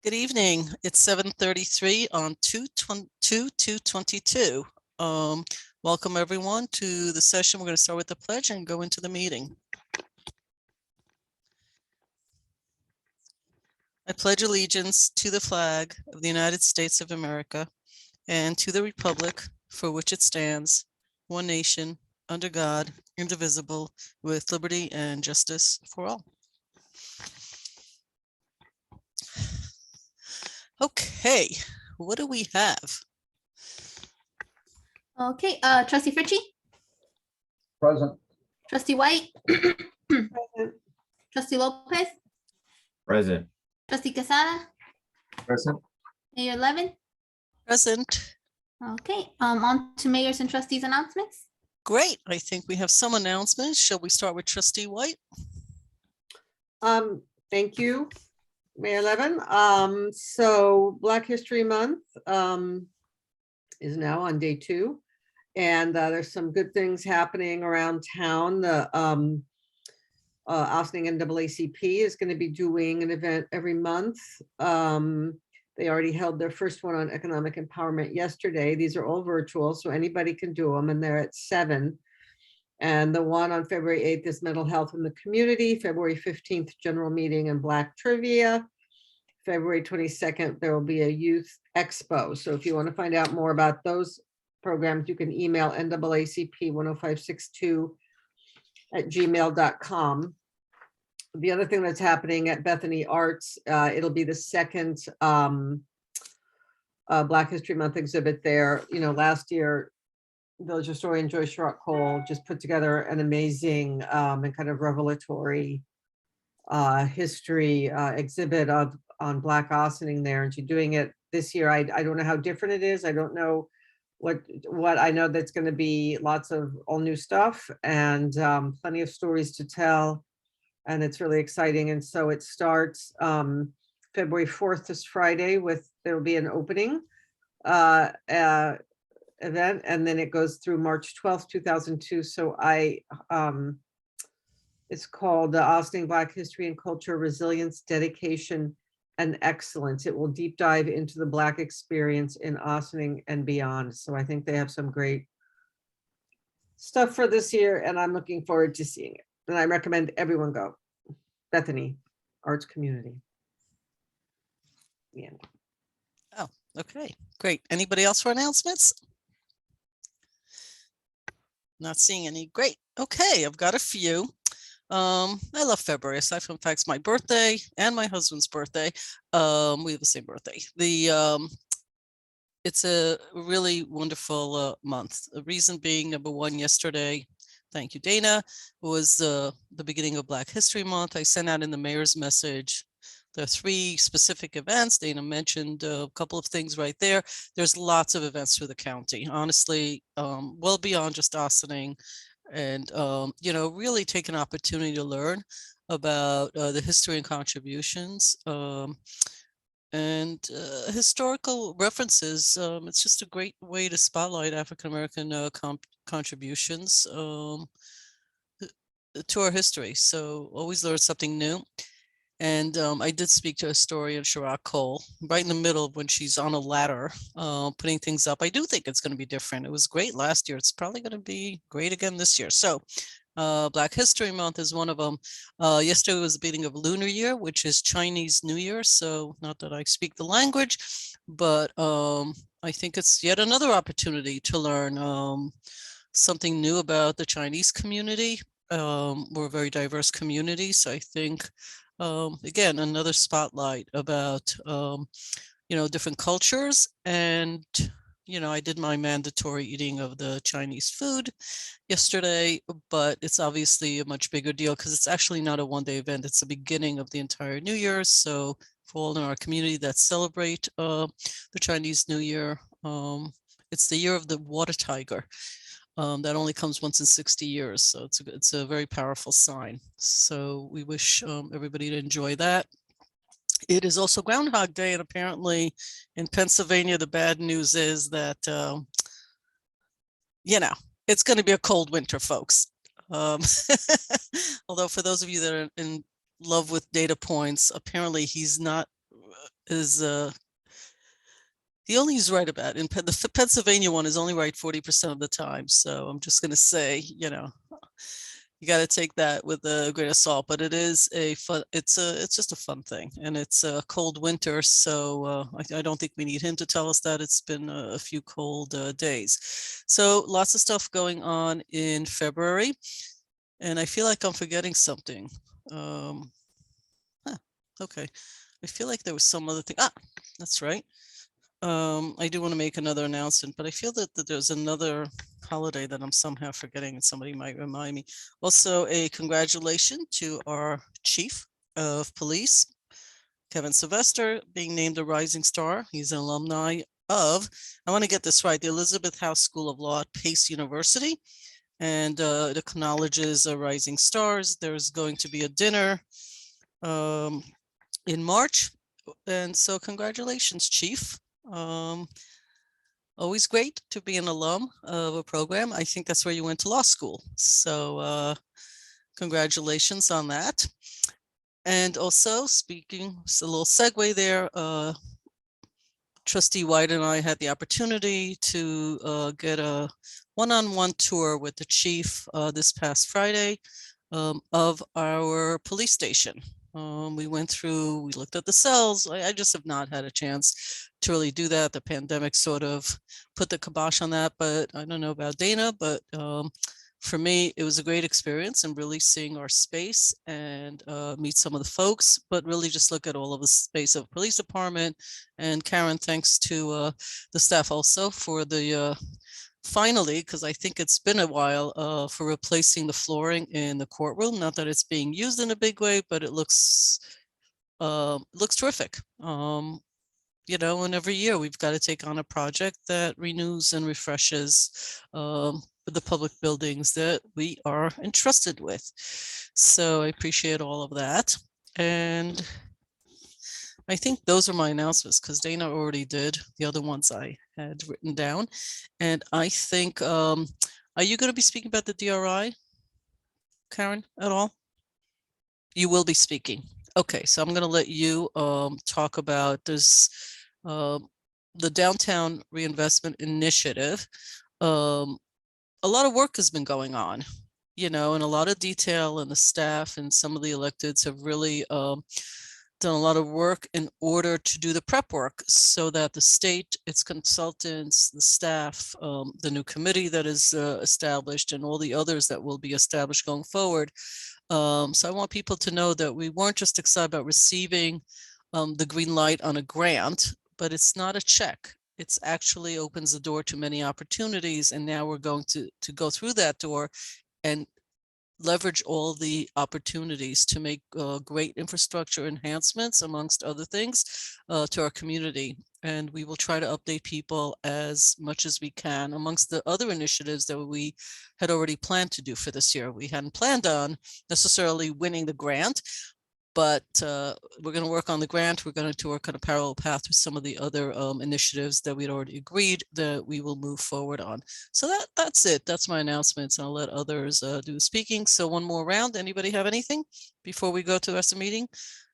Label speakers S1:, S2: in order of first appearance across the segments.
S1: Good evening. It's 7:33 on 2/2/2022. Welcome everyone to the session. We're going to start with the pledge and go into the meeting. I pledge allegiance to the flag of the United States of America and to the republic for which it stands, one nation, under God, indivisible, with liberty and justice for all. Okay, what do we have?
S2: Okay, Trustee Fritchie,
S3: Present.
S2: Trustee White, Trustee Lopez,
S3: Present.
S2: Trustee Quesada,
S3: Present.
S2: Mayor Levin.
S1: Present.
S2: Okay, on to mayors and trustees announcements.
S1: Great. I think we have some announcements. Shall we start with Trustee White?
S4: Thank you, Mayor Levin. So Black History Month is now on day 2, and there's some good things happening around town. The Ossining NAACP is going to be doing an event every month. They already held their first one on economic empowerment yesterday. These are all virtual, so anybody can do them, and they're at 7. And the one on February 8th is mental health in the community. February 15th, general meeting and Black trivia. February 22nd, there will be a youth expo. So if you want to find out more about those programs, you can email NAACP10562@gmail.com. The other thing that's happening at Bethany Arts, it'll be the second Black History Month exhibit there. You know, last year, Village historian Joyce Sharrock Cole just put together an amazing and kind of revelatory history exhibit on Black Ossining there, and she's doing it this year. I don't know how different it is. I don't know what I know. That's going to be lots of all new stuff and plenty of stories to tell, and it's really exciting. And so it starts February 4th, this Friday, with there will be an opening event, and then it goes through March 12th, 2002. So it's called the Ossining Black History and Culture, Resilience, Dedication, and Excellence. It will deep dive into the Black experience in Ossining and beyond. So I think they have some great stuff for this year, and I'm looking forward to seeing it. And I recommend everyone go. Bethany Arts Community. The end.
S1: Oh, okay, great. Anybody else for announcements? Not seeing any. Great. Okay, I've got a few. I love February, aside from the fact it's my birthday and my husband's birthday. We have the same birthday. It's a really wonderful month. The reason being, number one, yesterday, thank you, Dana, was the beginning of Black History Month. I sent out in the mayor's message the 3 specific events. Dana mentioned a couple of things right there. There's lots of events through the county, honestly, well beyond just Ossining. And, you know, really take an opportunity to learn about the history and contributions and historical references. It's just a great way to spotlight African-American contributions to our history. So always learn something new. And I did speak to historian Sharrock Cole right in the middle of when she's on a ladder, putting things up. I do think it's going to be different. It was great last year. It's probably going to be great again this year. So Black History Month is one of them. Yesterday was the beginning of Lunar Year, which is Chinese New Year. So not that I speak the language, but I think it's yet another opportunity to learn something new about the Chinese community. We're a very diverse community. So I think again, another spotlight about, you know, different cultures. And, you know, I did my mandatory eating of the Chinese food yesterday, but it's obviously a much bigger deal because it's actually not a one-day event. It's the beginning of the entire New Year. So for all in our community that celebrate the Chinese New Year, it's the year of the water tiger. That only comes once in 60 years. So it's a very powerful sign. So we wish everybody to enjoy that. It is also Groundhog Day, and apparently in Pennsylvania, the bad news is that, you know, it's going to be a cold winter, folks. Although for those of you that are in love with data points, apparently he's not he only is right about it. And the Pennsylvania one is only right 40% of the time. So I'm just going to say, you know, you got to take that with a grain of salt, but it is a fun, it's just a fun thing. And it's a cold winter. So I don't think we need him to tell us that. It's been a few cold days. So lots of stuff going on in February. And I feel like I'm forgetting something. Okay. I feel like there was some other thing. That's right. I do want to make another announcement, but I feel that there's another holiday that I'm somehow forgetting and somebody might remind me. Also, a congratulations to our chief of police, Kevin Sylvester, being named a Rising Star. He's an alumni of, I want to get this right, the Elizabeth House School of Law at Pace University. And it acknowledges rising stars. There's going to be a dinner in March. And so congratulations, Chief. Always great to be an alum of a program. I think that's where you went to law school. So congratulations on that. And also speaking, it's a little segue there, Trustee White and I had the opportunity to get a one-on-one tour with the chief this past Friday of our police station. We went through, we looked at the cells. I just have not had a chance to really do that. The pandemic sort of put the kibosh on that, but I don't know about Dana, but for me, it was a great experience and really seeing our space and meet some of the folks, but really just look at all of the space of police department. And Karen, thanks to the staff also for the finally, because I think it's been a while, for replacing the flooring in the courtroom. Not that it's being used in a big way, but it looks terrific. You know, and every year we've got to take on a project that renews and refreshes the public buildings that we are entrusted with. So I appreciate all of that. And I think those are my announcements because Dana already did the other ones I had written down. And I think, are you going to be speaking about the DRI, Karen, at all? You will be speaking. Okay, so I'm going to let you talk about this, the Downtown Reinvestment Initiative. A lot of work has been going on, you know, and a lot of detail, and the staff and some of the electeds have really done a lot of work in order to do the prep work so that the state, its consultants, the staff, the new committee that is established, and all the others that will be established going forward. So I want people to know that we weren't just excited about receiving the green light on a grant, but it's not a check. It's actually opens the door to many opportunities. And now we're going to go through that door and leverage all the opportunities to make great infrastructure enhancements, amongst other things, to our community. And we will try to update people as much as we can. Amongst the other initiatives that we had already planned to do for this year, we hadn't planned on necessarily winning the grant, but we're going to work on the grant. We're going to work on a parallel path with some of the other initiatives that we'd already agreed that we will move forward on. So that's it. That's my announcements. I'll let others do the speaking. So one more round. Anybody have anything before we go to the rest of the meeting?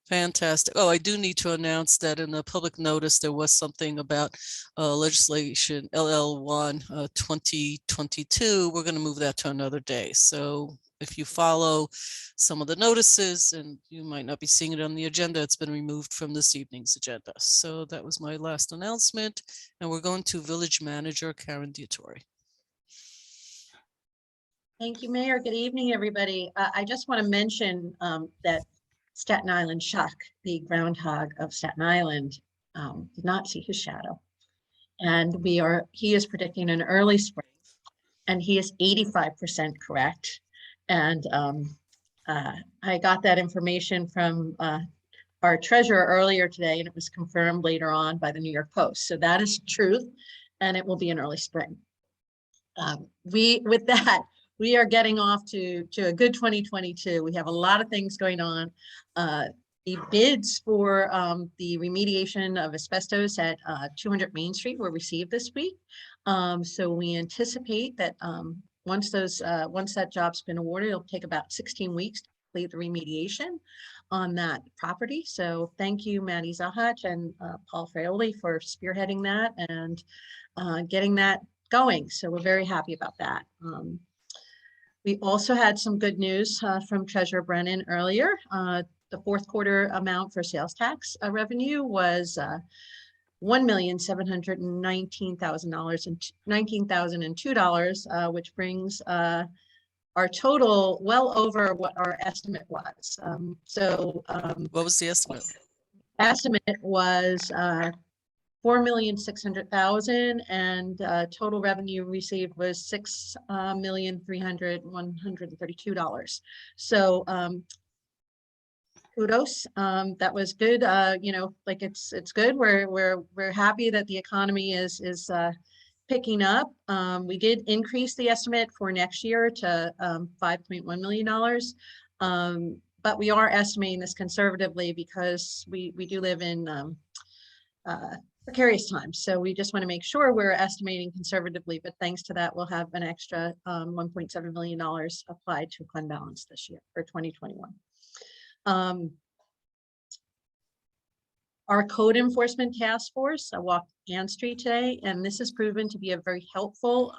S1: Fantastic. Oh, I do need to announce that in the public notice, there was something about legislation LL1 2022. We're going to move that to another day. So if you follow some of the notices, and you might not be seeing it on the agenda, it's been removed from this evening's agenda. So that was my last announcement. And we're going to Village Manager Karen Diatori.
S5: Thank you, Mayor. Good evening, everybody. I just want to mention that Staten Island Chuck, the groundhog of Staten Island, did not see his shadow. And he is predicting an early spring, and he is 85% correct. And I got that information from our treasurer earlier today, and it was confirmed later on by the New York Post. So that is truth, and it will be an early spring. With that, we are getting off to a good 2022. We have a lot of things going on. The bids for the remediation of asbestos at 200 Main Street were received this week. So we anticipate that once that job's been awarded, it'll take about 16 weeks complete the remediation on that property. So thank you, Maddie Zahach and Paul Fraioli for spearheading that and getting that going. So we're very happy about that. We also had some good news from Treasurer Brennan earlier. The fourth quarter amount for sales tax revenue was $1,719,002, which brings our total well over what our estimate was.
S1: What was the estimate?
S5: Estimate was 4,600,000, and total revenue received was $6,300,132. So kudos. That was good. You know, like it's good. We're happy that the economy is picking up. We did increase the estimate for next year to $5.1 million. But we are estimating this conservatively because we do live in precarious times. So we just want to make sure we're estimating conservatively, but thanks to that, we'll have an extra $1.7 million applied to fund balance this year for 2021. Our code enforcement task force walked Ann Street today, and this has proven to be a very helpful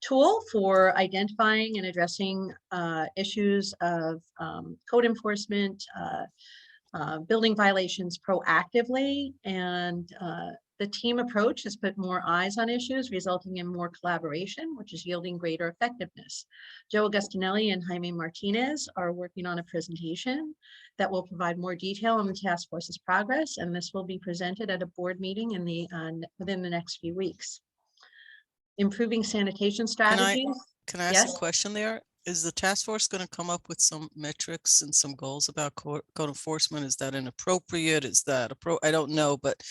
S5: tool for identifying and addressing issues of code enforcement, building violations proactively, and the team approach has put more eyes on issues, resulting in more collaboration, which is yielding greater effectiveness. Joe Augustinelli and Jaime Martinez are working on a presentation that will provide more detail on the task force's progress, and this will be presented at a board meeting in the within the next few weeks. Improving sanitation strategies.
S1: Can I ask a question there? Is the task force going to come up with some metrics and some goals about code enforcement? Is that inappropriate? Is that I don't know, but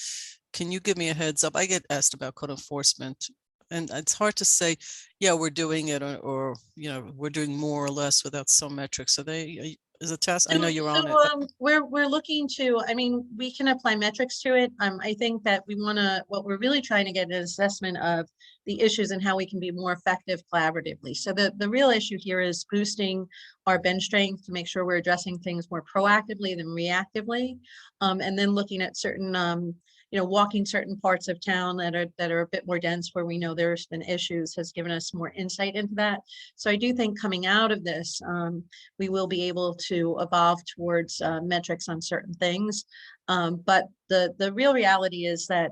S1: can you give me a heads up? I get asked about code enforcement, and it's hard to say, yeah, we're doing it, or you know, we're doing more or less without some metrics. So is a task. I know you're on it.
S5: We're looking to, I mean, we can apply metrics to it. I think that what we're really trying to get an assessment of the issues and how we can be more effective collaboratively. So the real issue here is boosting our bench strength to make sure we're addressing things more proactively than reactively. And then looking at certain, you know, walking certain parts of town that are a bit more dense where we know there's been issues has given us more insight into that. So I do think coming out of this, we will be able to evolve towards metrics on certain things. But the real reality is that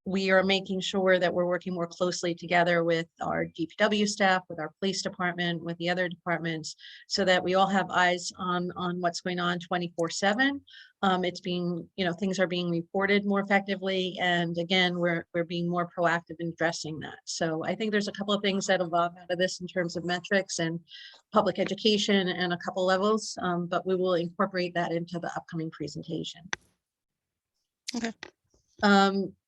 S5: we are making sure that we're working more closely together with our DPW staff, with our police department, with the other departments, so that we all have eyes on what's going on 24/7. It's being, you know, things are being reported more effectively. And again, we're being more proactive in addressing that. So I think there's a couple of things that evolve out of this in terms of metrics and public education and a couple levels, but we will incorporate that into the upcoming presentation.
S1: Okay.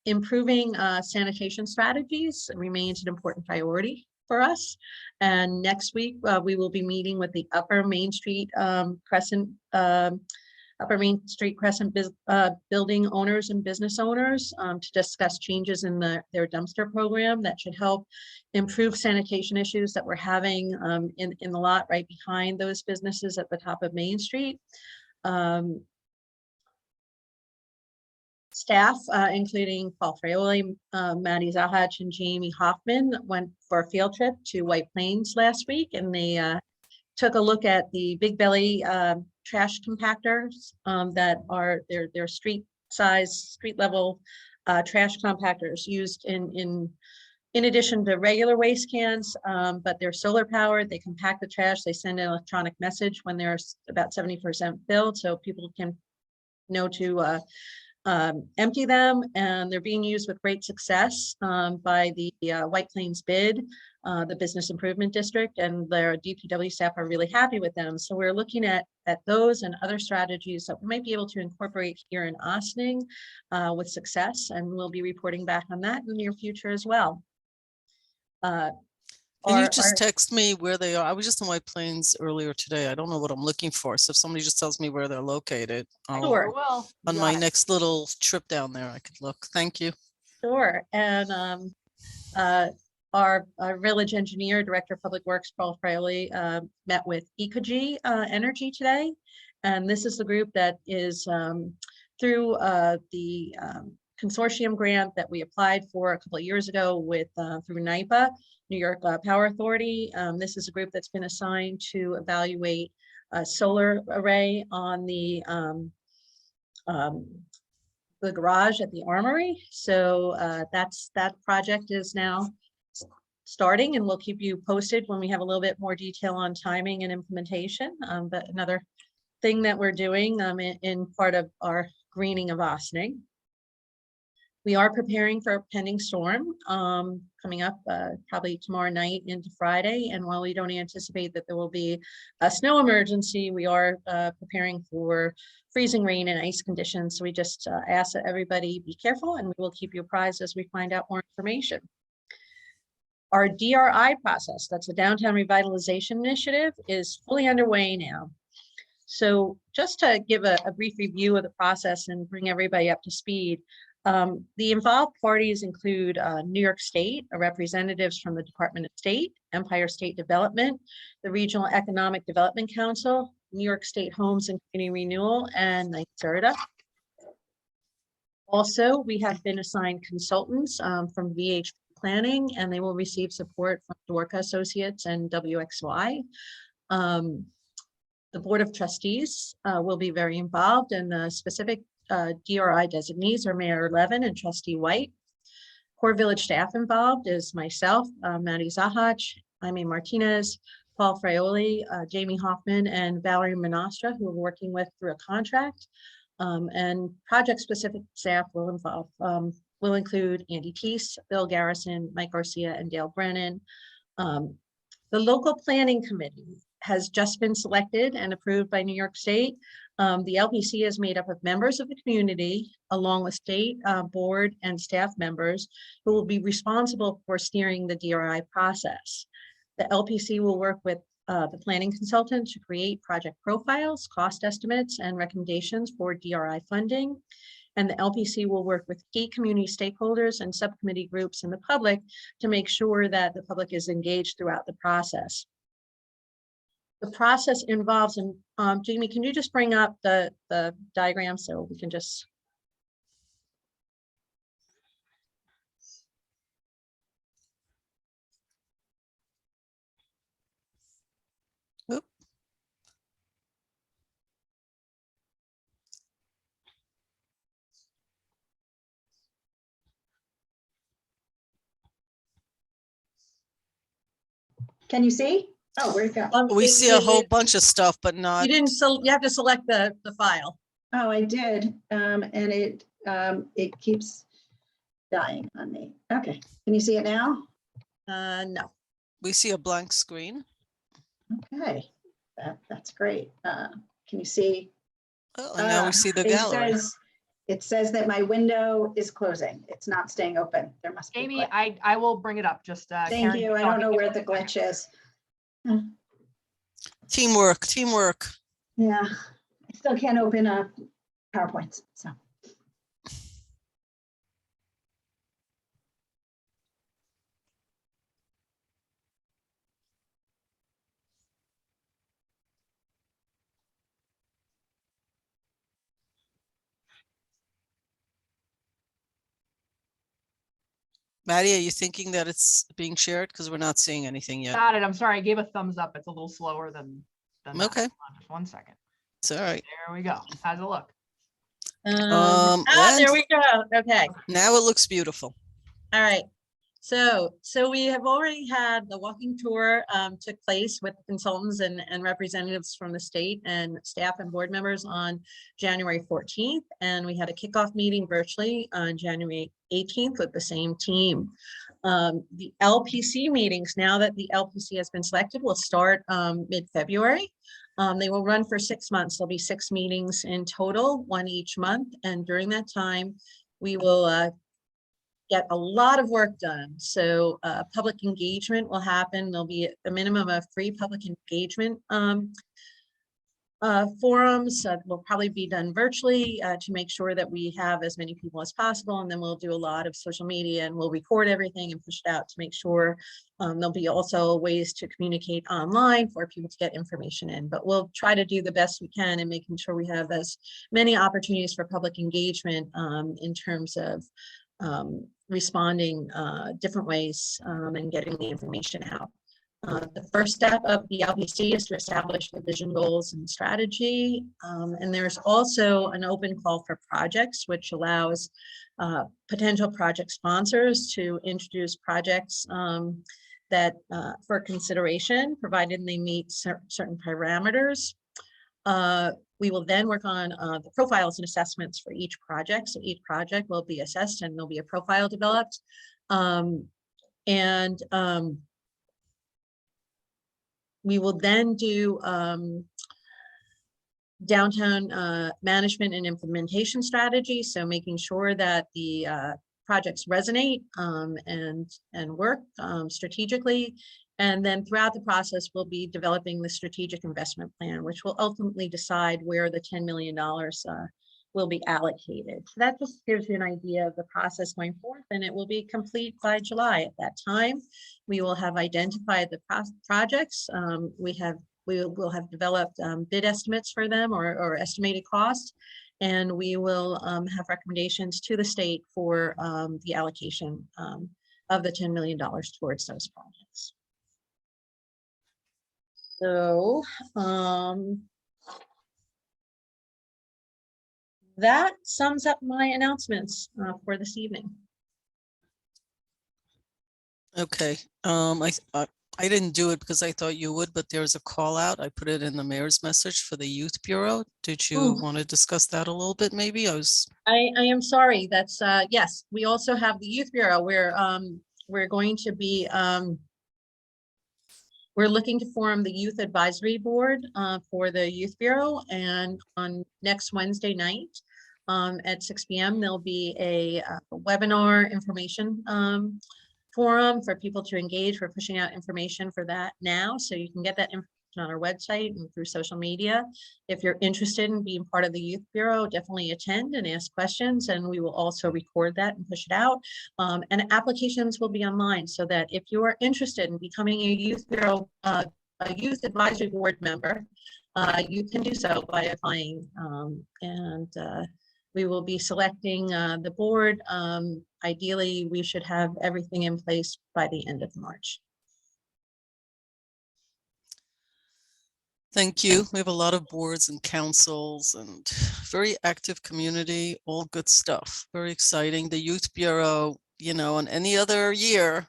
S5: Improving sanitation strategies remains an important priority for us. And next week, we will be meeting with the Upper Main Street Crescent building owners and business owners to discuss changes in their dumpster program that should help improve sanitation issues that we're having in the lot right behind those businesses at the top of Main Street. Staff, including Paul Fraioli, Maddie Zahach, and Jamie Hoffman, went for a field trip to White Plains last week, and they took a look at the Big Belly trash compactors that are their street level trash compactors used in addition to regular waste cans, but they're solar powered. They compact the trash. They send an electronic message when they're about 70% filled, so people can know to empty them, and they're being used with great success by the White Plains BID, the Business Improvement District, and their DPW staff are really happy with them. So we're looking at those and other strategies that we might be able to incorporate here in Ossining with success, and we'll be reporting back on that in the near future as well.
S1: Can you just text me where they are? I was just in White Plains earlier today. I don't know what I'm looking for. So if somebody just tells me where they're located,
S5: Sure.
S1: On my next little trip down there, I could look. Thank you.
S5: Sure. And our village engineer, Director of Public Works, Paul Fraley, met with Ecogy Energy today. And this is the group that is through the consortium grant that we applied for a couple of years ago with through NYPA, New York Power Authority. This is a group that's been assigned to evaluate a solar array on the garage at the Armory. So that project is now starting, and we'll keep you posted when we have a little bit more detail on timing and implementation. But another thing that we're doing in part of our greening of Ossining. We are preparing for a pending storm coming up probably tomorrow night into Friday. And while we don't anticipate that there will be a snow emergency, we are preparing for freezing rain and ice conditions. So we just ask that everybody be careful, and we will keep you apprised as we find out more information. Our DRI process, that's the Downtown Revitalization Initiative, is fully underway now. So just to give a brief review of the process and bring everybody up to speed, the involved parties include New York State, representatives from the Department of State, Empire State Development, the Regional Economic Development Council, New York State Homes and Community Renewal, and NYSERDA. Also, we have been assigned consultants from VH Planning, and they will receive support from Dorca Associates and WXY. The Board of Trustees will be very involved, and the specific DRI designees are Mayor Levin and Trustee White. Core Village staff involved is myself, Maddie Zahach, Jaime Martinez, Paul Fraioli, Jamie Hoffman, and Valerie Menostra, who we're working with through a contract. And project-specific staff will include Andy Teese, Bill Garrison, Mike Garcia, and Dale Brennan. The local planning committee has just been selected and approved by New York State. The LPC is made up of members of the community, along with state board and staff members who will be responsible for steering the DRI process. The LPC will work with the planning consultant to create project profiles, cost estimates, and recommendations for DRI funding. And the LPC will work with key community stakeholders and subcommittee groups and the public to make sure that the public is engaged throughout the process. The process involves, and Jamie, can you just bring up the diagram so we can just.
S1: Oop.
S6: Can you see? Oh, where'd it go?
S1: We see a whole bunch of stuff, but not.
S5: You didn't, so you have to select the file.
S6: Oh, I did. And it keeps dying on me. Okay. Can you see it now?
S5: No.
S1: We see a blank screen.
S6: Okay. That's great. Can you see?
S1: Oh, and now we see the gallery.
S6: It says that my window is closing. It's not staying open. There must be.
S7: Amy, I will bring it up. Just
S6: thank
S7: Karen,
S6: you. I don't know where the glitch is.
S1: Teamwork.
S6: Yeah, I still can't open PowerPoints. So.
S1: Maddie, are you thinking that it's being shared? Because we're not seeing anything yet.
S7: Got it. I'm sorry. I gave a thumbs up. It's a little slower than that.
S1: Okay.
S7: Hold on just 1 second.
S1: It's all right.
S7: There we go. How's it look?
S5: There we go. Okay.
S1: Now it looks beautiful.
S5: All right. So we have already had the walking tour took place with consultants and representatives from the state and staff and board members on January 14th. And we had a kickoff meeting virtually on January 18th with the same team. The LPC meetings, now that the LPC has been selected, will start mid-February. They will run for 6 months. There'll be 6 meetings in total, 1 each month. And during that time, we will get a lot of work done. So public engagement will happen. There'll be a minimum of 3 public engagement forums will probably be done virtually to make sure that we have as many people as possible. And then we'll do a lot of social media and we'll record everything and push it out to make sure there'll be also ways to communicate online for people to get information in. But we'll try to do the best we can in making sure we have as many opportunities for public engagement in terms of responding different ways and getting the information out. The first step of the LPC is to establish the vision, goals, and strategy. And there's also an open call for projects, which allows potential project sponsors to introduce projects that for consideration, provided they meet certain parameters. We will then work on the profiles and assessments for each project. So each project will be assessed and there'll be a profile developed. We will then do downtown management and implementation strategy. So making sure that the projects resonate and work strategically. And then throughout the process, we'll be developing the strategic investment plan, which will ultimately decide where the $10 million will be allocated. So that just gives you an idea of the process going forth, and it will be complete by July. At that time, we will have identified the projects. We will have developed bid estimates for them or estimated cost, and we will have recommendations to the state for the allocation of the $10 million towards those projects. So that sums up my announcements for this evening.
S1: Okay, I didn't do it because I thought you would, but there's a call out. I put it in the mayor's message for the Youth Bureau. Did you want to discuss that a little bit? Maybe I
S5: am sorry. That's yes. We also have the Youth Bureau where we're going to be we're looking to form the Youth Advisory Board for the Youth Bureau, and on next Wednesday night at 6 p.m. there'll be a webinar information forum for people to engage. We're pushing out information for that now, so you can get that information on our website and through social media. If you're interested in being part of the Youth Bureau, definitely attend and ask questions, and we will also record that and push it out. And applications will be online, so that if you are interested in becoming a Youth Bureau, a Youth Advisory Board member, you can do so by applying. We will be selecting the board. Ideally, we should have everything in place by the end of March.
S1: Thank you. We have a lot of boards and councils and very active community, all good stuff. Very exciting. The Youth Bureau, you know, and any other year,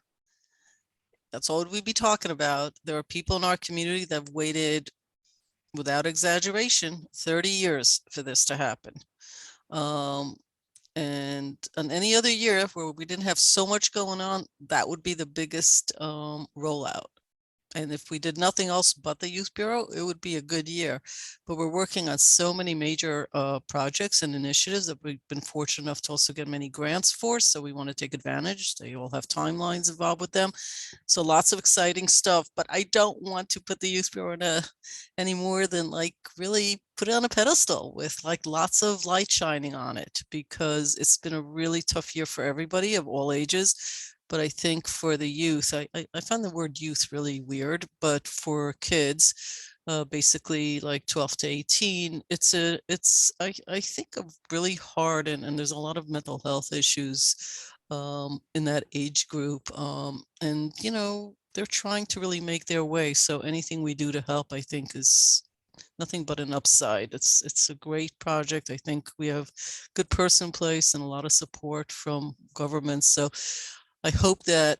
S1: that's all we'd be talking about. There are people in our community that have waited, without exaggeration, 30 years for this to happen. And on any other year where we didn't have so much going on, that would be the biggest rollout. And if we did nothing else but the Youth Bureau, it would be a good year. But we're working on so many major projects and initiatives that we've been fortunate enough to also get many grants for. So we want to take advantage. They all have timelines involved with them. So lots of exciting stuff. But I don't want to put the Youth Bureau in any more than like really put it on a pedestal with like lots of light shining on it, because it's been a really tough year for everybody of all ages. But I think for the youth, I find the word youth really weird, but for kids, basically like 12 to 18, I think a really hard, and there's a lot of mental health issues in that age group. And, you know, they're trying to really make their way. So anything we do to help, I think, is nothing but an upside. It's a great project. I think we have good person in place and a lot of support from government. So I hope that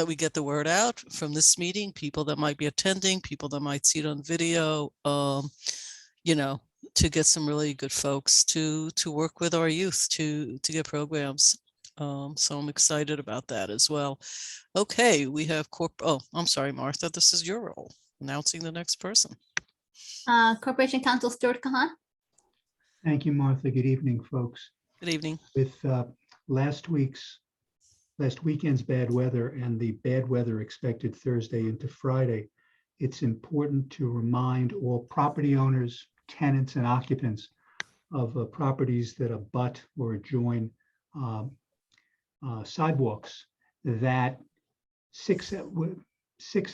S1: we get the word out from this meeting, people that might be attending, people that might see it on video, you know, to get some really good folks to work with our youth to get programs. So I'm excited about that as well. Okay, we have oh, I'm sorry, Martha, this is your role, announcing the next person.
S2: Corporation Counsel Stuart Kahan.
S8: Thank you, Martha. Good evening, folks.
S1: Good evening.
S8: With last weekend's bad weather and the bad weather expected Thursday into Friday, it's important to remind all property owners, tenants, and occupants of properties that abut or adjoin sidewalks that 6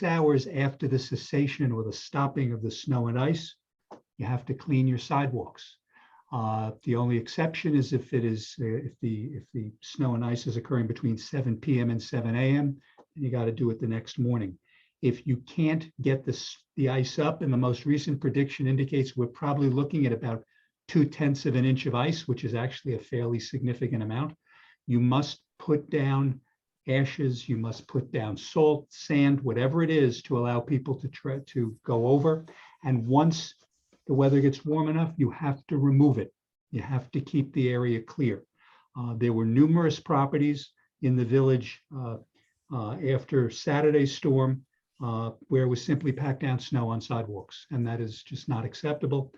S8: hours after the cessation or the stopping of the snow and ice, you have to clean your sidewalks. The only exception is if the snow and ice is occurring between 7 p.m. and 7 a.m., and you got to do it the next morning. If you can't get the ice up, and the most recent prediction indicates we're probably looking at about 0.2 of an inch of ice, which is actually a fairly significant amount, you must put down ashes, you must put down salt, sand, whatever it is to allow people to try to go over. And once the weather gets warm enough, you have to remove it. You have to keep the area clear. There were numerous properties in the village after Saturday's storm where it was simply packed down snow on sidewalks, and that is just not acceptable.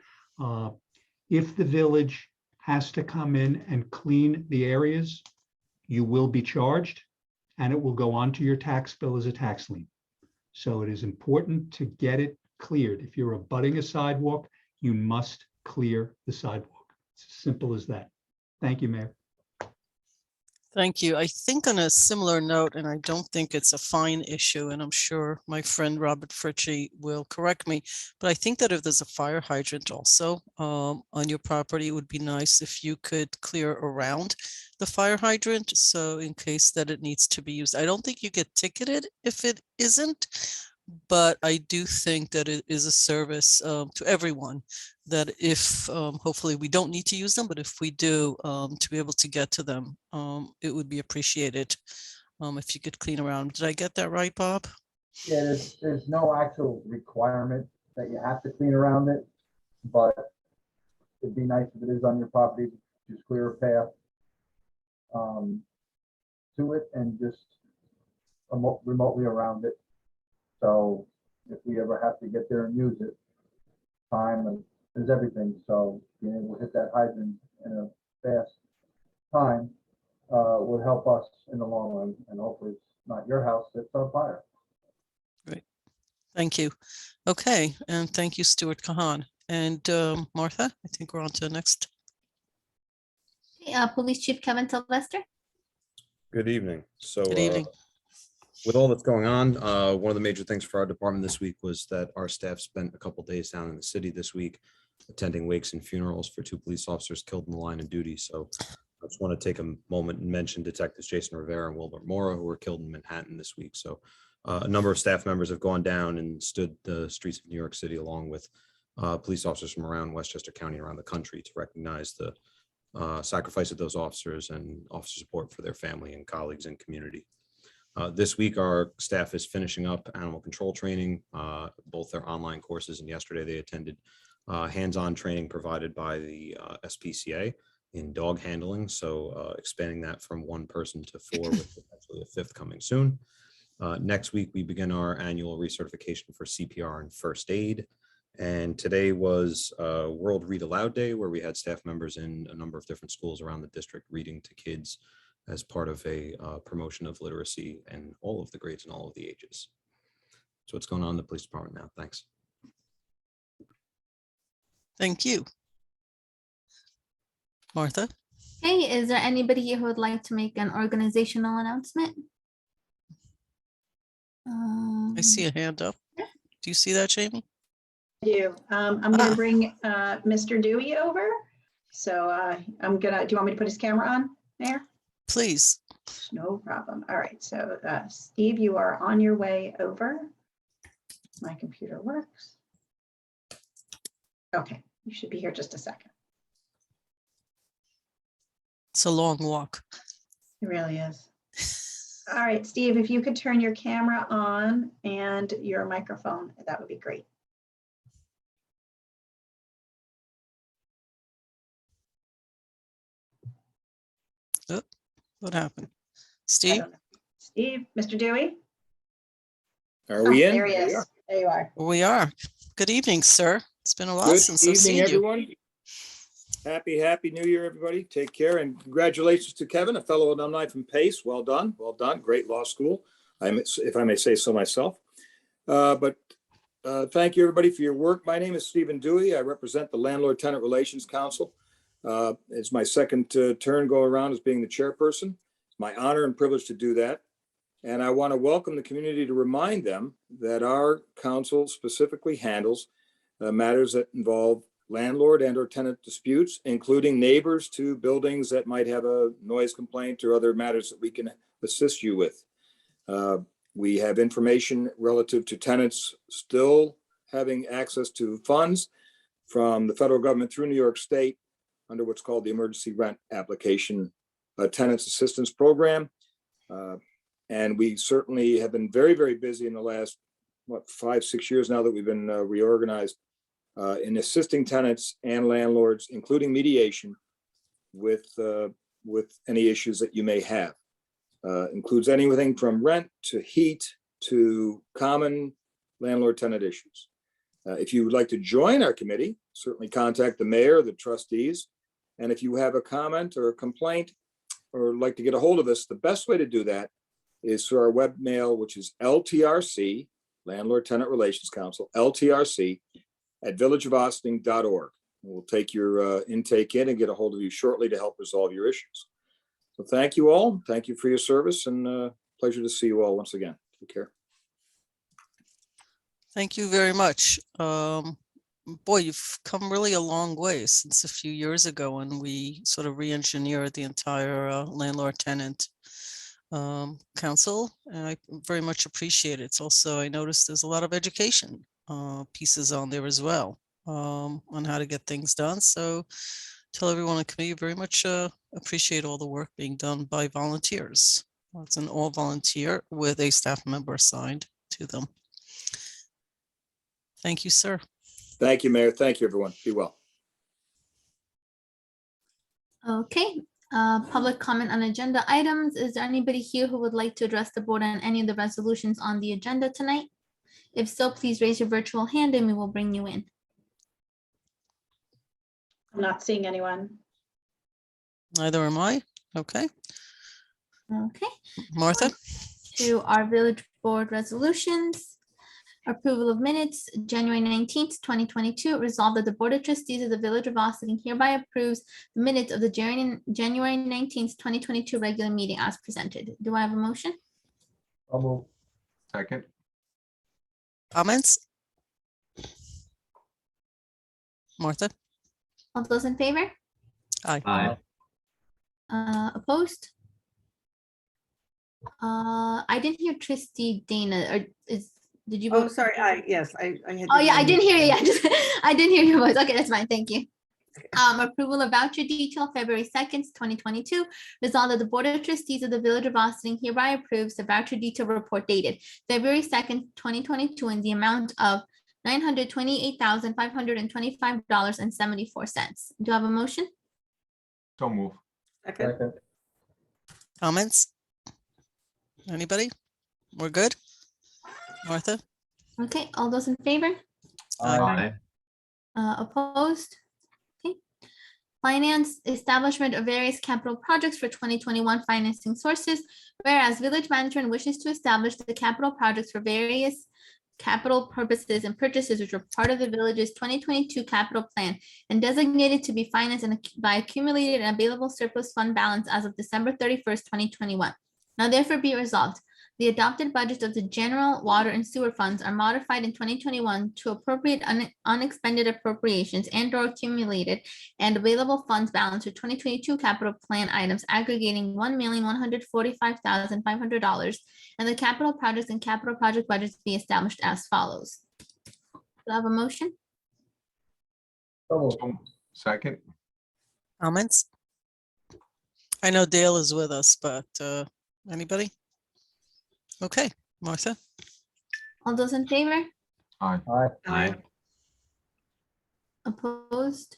S8: If the village has to come in and clean the areas, you will be charged, and it will go onto your tax bill as a tax lien. So it is important to get it cleared. If you're abutting a sidewalk, you must clear the sidewalk. It's as simple as that. Thank you, Mayor.
S1: Thank you. I think on a similar note, and I don't think it's a fine issue, and I'm sure my friend Robert Fritchie will correct me, but I think that if there's a fire hydrant also on your property, it would be nice if you could clear around the fire hydrant. So in case that it needs to be used, I don't think you get ticketed if it isn't, but I do think that it is a service to everyone, that if hopefully we don't need to use them, but if we do, to be able to get to them, it would be appreciated if you could clean around. Did I get that right, Bob?
S3: Yeah, there's no actual requirement that you have to clean around it, but it'd be nice if it is on your property, just clear a path to it and just remotely around it. So if we ever have to get there and use it, time is everything. So being able to hit that hydrant in a fast time would help us in the long run, and hopefully it's not your house that's on fire.
S1: Great. Thank you. Okay, and thank you, Stuart Kahan. And Martha, I think we're on to the next.
S2: Police Chief Kevin Sylvester.
S9: Good evening. So
S1: Good evening.
S9: with all that's going on, one of the major things for our department this week was that our staff spent a couple days down in the city this week attending wakes and funerals for 2 police officers killed in the line of duty. So I just want to take a moment and mention Detectives Jason Rivera and Wilbert Mora, who were killed in Manhattan this week. So a number of staff members have gone down and stood the streets of New York City along with police officers from around Westchester County, around the country, to recognize the sacrifice of those officers and officer support for their family and colleagues and community. This week, our staff is finishing up animal control training, both their online courses, and yesterday they attended hands-on training provided by the SPCA in dog handling. So expanding that from 1 person to 4 with potentially a 5th coming soon. Next week, we begin our annual recertification for CPR and First Aid. And today was World Read Aloud Day, where we had staff members in a number of different schools around the district reading to kids as part of a promotion of literacy and all of the grades and all of the ages. So what's going on in the police department now? Thanks.
S1: Thank you. Martha?
S2: Hey, is there anybody here who would like to make an organizational announcement?
S1: I see a hand up. Do you see that, Jamie?
S6: I do. I'm going to bring Mr. Dewey over. So I'm going to, do you want me to put his camera on, Mayor?
S1: Please.
S6: No problem. All right. So Steve, you are on your way over. My computer works. Okay. You should be here just a second.
S1: It's a long walk.
S6: It really is. All right, Steve, if you could turn your camera on and your microphone, that would be great.
S1: Oh, what happened?
S6: I
S1: Steve?
S6: don't know. Steve, Mr. Dewey?
S10: Are we in?
S6: There he is. There you are.
S1: We are. Good evening, sir. It's been a while
S10: Good
S1: since I've
S10: evening,
S1: seen you.
S10: everyone. Happy New Year, everybody. Take care, and congratulations to Kevin, a fellow alumni from Pace. Well done. Well done. Great law school, if I may say so myself. But Thank you, everybody, for your work. My name is Stephen Dewey. I represent the Landlord Tenant Relations Council. It's my second turn go around as being the chairperson. It's my honor and privilege to do that. And I want to welcome the community to remind them that our council specifically handles matters that involve landlord and or tenant disputes, including neighbors to buildings that might have a noise complaint or other matters that we can assist you with. We have information relative to tenants still having access to funds from the federal government through New York State under what's called the Emergency Rent Application Tenants Assistance Program. And we certainly have been very, very busy in the last, 5-6 years now that we've been reorganized in assisting tenants and landlords, including mediation with any issues that you may have. Includes anything from rent to heat to common landlord-tenant issues. If you would like to join our committee, certainly contact the mayor, the trustees. And if you have a comment or a complaint or like to get a hold of us, the best way to do that is through our web mail, which is LTRC, Landlord Tenant Relations Council, LTRC at villageofaustin.org. We'll take your intake in and get a hold of you shortly to help resolve your issues. So thank you all. Thank you for your service, and pleasure to see you all once again. Take care.
S1: Thank you very much. Boy, you've come really a long way since a few years ago when we sort of re-engineered the entire landlord-tenant council, and I very much appreciate it. It's also, I noticed there's a lot of education pieces on there as well on how to get things done. So tell everyone in committee very much appreciate all the work being done by volunteers. It's an all volunteer with a staff member assigned to them. Thank you, sir.
S10: Thank you, Mayor. Thank you, everyone. Be well.
S2: Okay, public comment on agenda items. Is there anybody here who would like to address the board on any of the resolutions on the agenda tonight? If so, please raise your virtual hand and we will bring you in.
S6: I'm not seeing anyone.
S1: Neither am I. Okay,
S2: Okay,
S1: Martha.
S2: to our village board resolutions. Approval of minutes, January 19th, 2022. Resolved that the Board of Trustees of the Village of Austin hereby approves the minutes of the January 19th, 2022 regular meeting as presented. Do I have a motion?
S3: I'll move.
S11: Second.
S1: Comments? Martha?
S2: All those in favor?
S11: Aye.
S2: Opposed? I didn't hear Trustee Dana, or did you?
S4: Oh,
S2: vote?
S4: sorry. Yes, I had.
S2: Oh, yeah, I didn't hear you. Yeah, I didn't hear your voice. Okay, that's fine. Thank you. Approval of voucher detail, February 2nd, 2022. Resolved that the Board of Trustees of the Village of Austin hereby approves the voucher detail report dated February 2nd, 2022 in the amount of $928,525.74. Do I have a motion?
S11: So move.
S4: Second.
S3: Second.
S1: Comments? Anybody? We're good? Martha?
S2: Okay, all those in favor?
S3: Aye.
S2: Opposed? Okay. Finance, establishment of various capital projects for 2021 financing sources. Whereas village management wishes to establish the capital projects for various capital purposes and purchases which are part of the village's 2022 capital plan and designated to be financed by accumulated and available surplus fund balance as of December 31st, 2021. Now therefore be resolved. The adopted budgets of the general water and sewer funds are modified in 2021 to appropriate unexpended appropriations and or accumulated and available funds balance for 2022 capital plan items aggregating $1,145,500, and the capital projects and capital project budgets be established as follows. Do I have a motion?
S3: So moved.
S11: Second.
S1: Comments? I know Dale is with us, but anybody? Okay, Martha?
S2: All those in favor?
S11: Aye.
S3: Aye.
S4: Aye.
S2: Opposed?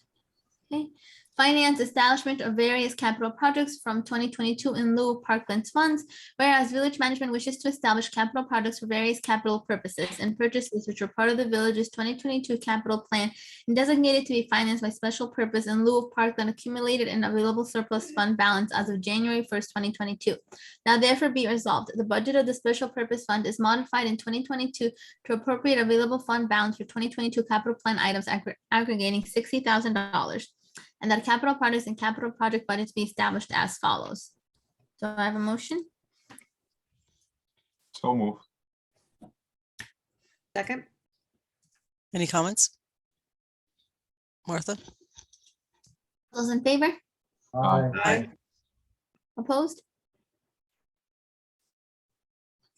S2: Okay. Finance establishment of various capital projects from 2022 in lieu of Parklands funds, whereas village management wishes to establish capital projects for various capital purposes and purchases which are part of the village's 2022 capital plan and designated to be financed by special purpose in lieu of Parkland accumulated and available surplus fund balance as of January 1st, 2022. Now therefore be resolved, the budget of the special purpose fund is modified in 2022 to appropriate available fund balance for 2022 capital plan items aggregating $60,000. And that capital projects and capital project budgets be established as follows. Do I have a motion?
S11: So move.
S4: Second,
S1: Any comments? Martha?
S2: Those in favor?
S3: Aye.
S2: Opposed?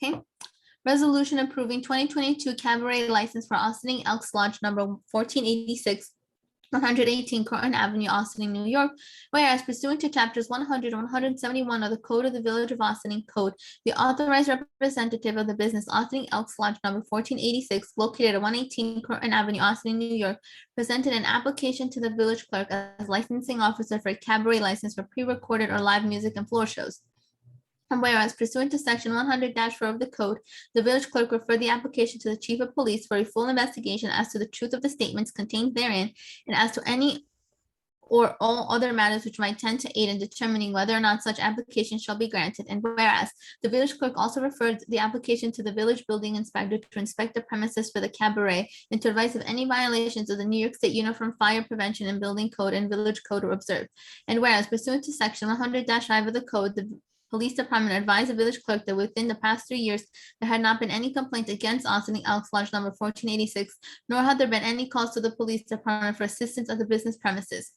S2: Okay. Resolution approving 2022 cabaret license for Austining Elks Lodge number 1486, 118 Croton Avenue, Austining, New York. Whereas pursuant to chapters 100 and 171 of the Code of the Village of Austining Code, the authorized representative of the business Austining Elks Lodge number 1486, located at 118 Croton Avenue, Austining, New York, presented an application to the village clerk as licensing officer for a cabaret license for pre-recorded or live music and floor shows. And whereas pursuant to section 100-4 of the code, the village clerk referred the application to the chief of police for a full investigation as to the truth of the statements contained therein and as to any or all other matters which might tend to aid in determining whether or not such application shall be granted. And whereas the village clerk also referred the application to the village building inspector to inspect the premises for the cabaret and to advise if any violations of the New York State Uniform Fire Prevention and Building Code and Village Code are observed. And whereas pursuant to section 100-5 of the code, the police department advised the village clerk that within the past 3 years, there had not been any complaint against Austining Elks Lodge number 1486, nor had there been any calls to the police department for assistance at the business premises.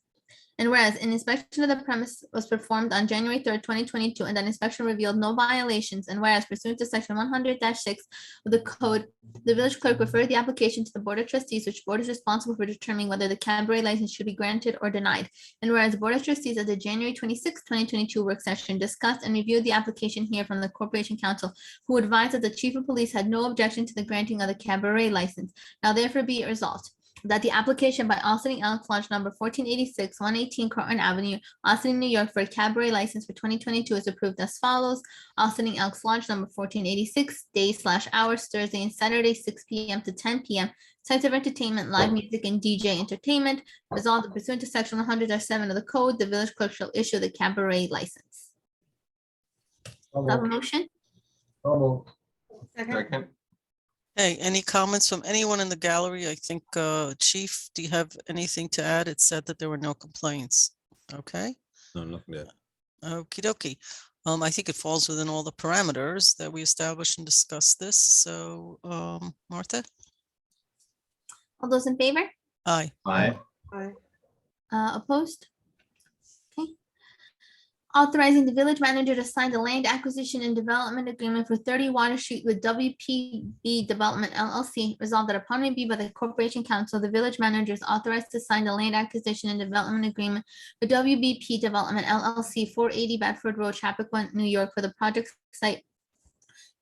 S2: And whereas an inspection of the premise was performed on January 3rd, 2022, and that inspection revealed no violations, and whereas pursuant to section 100-6 of the code, the village clerk referred the application to the Board of Trustees, which board is responsible for determining whether the cabaret license should be granted or denied. And whereas the Board of Trustees at the January 26, 2022 work session discussed and reviewed the application here from the Corporation Counsel, who advised that the chief of police had no objection to the granting of the cabaret license. Now therefore be it resolved that the application by Austining Elks Lodge number 1486, 118 Croton Avenue, Austining, New York, for a cabaret license for 2022 is approved as follows. Austining Elks Lodge number 1486, days/hours, Thursday and Saturday, 6 p.m. to 10 p.m. Types of entertainment, live music, and DJ entertainment. Resolved that pursuant to section 100-7 of the code, the village clerk shall issue the cabaret license.
S3: So
S2: Have a
S3: moved.
S2: motion?
S3: So moved.
S4: second,
S11: Second.
S1: Hey, any comments from anyone in the gallery? I think, Chief, do you have anything to add? It said that there were no complaints. Okay,
S9: No, nothing to add.
S1: okie dokie. I think it falls within all the parameters that we established and discussed this. So, Martha?
S2: All those in favor?
S1: Aye.
S11: Aye.
S4: aye,
S2: Opposed? Okay. Authorizing the village manager to sign the land acquisition and development agreement for 30 Water Street with WPB Development LLC. Resolved that upon review by the Corporation Council, the village manager is authorized to sign the land acquisition and development agreement with WBP Development LLC, 480 Bedford Road, Chappaqua, New York, for the project site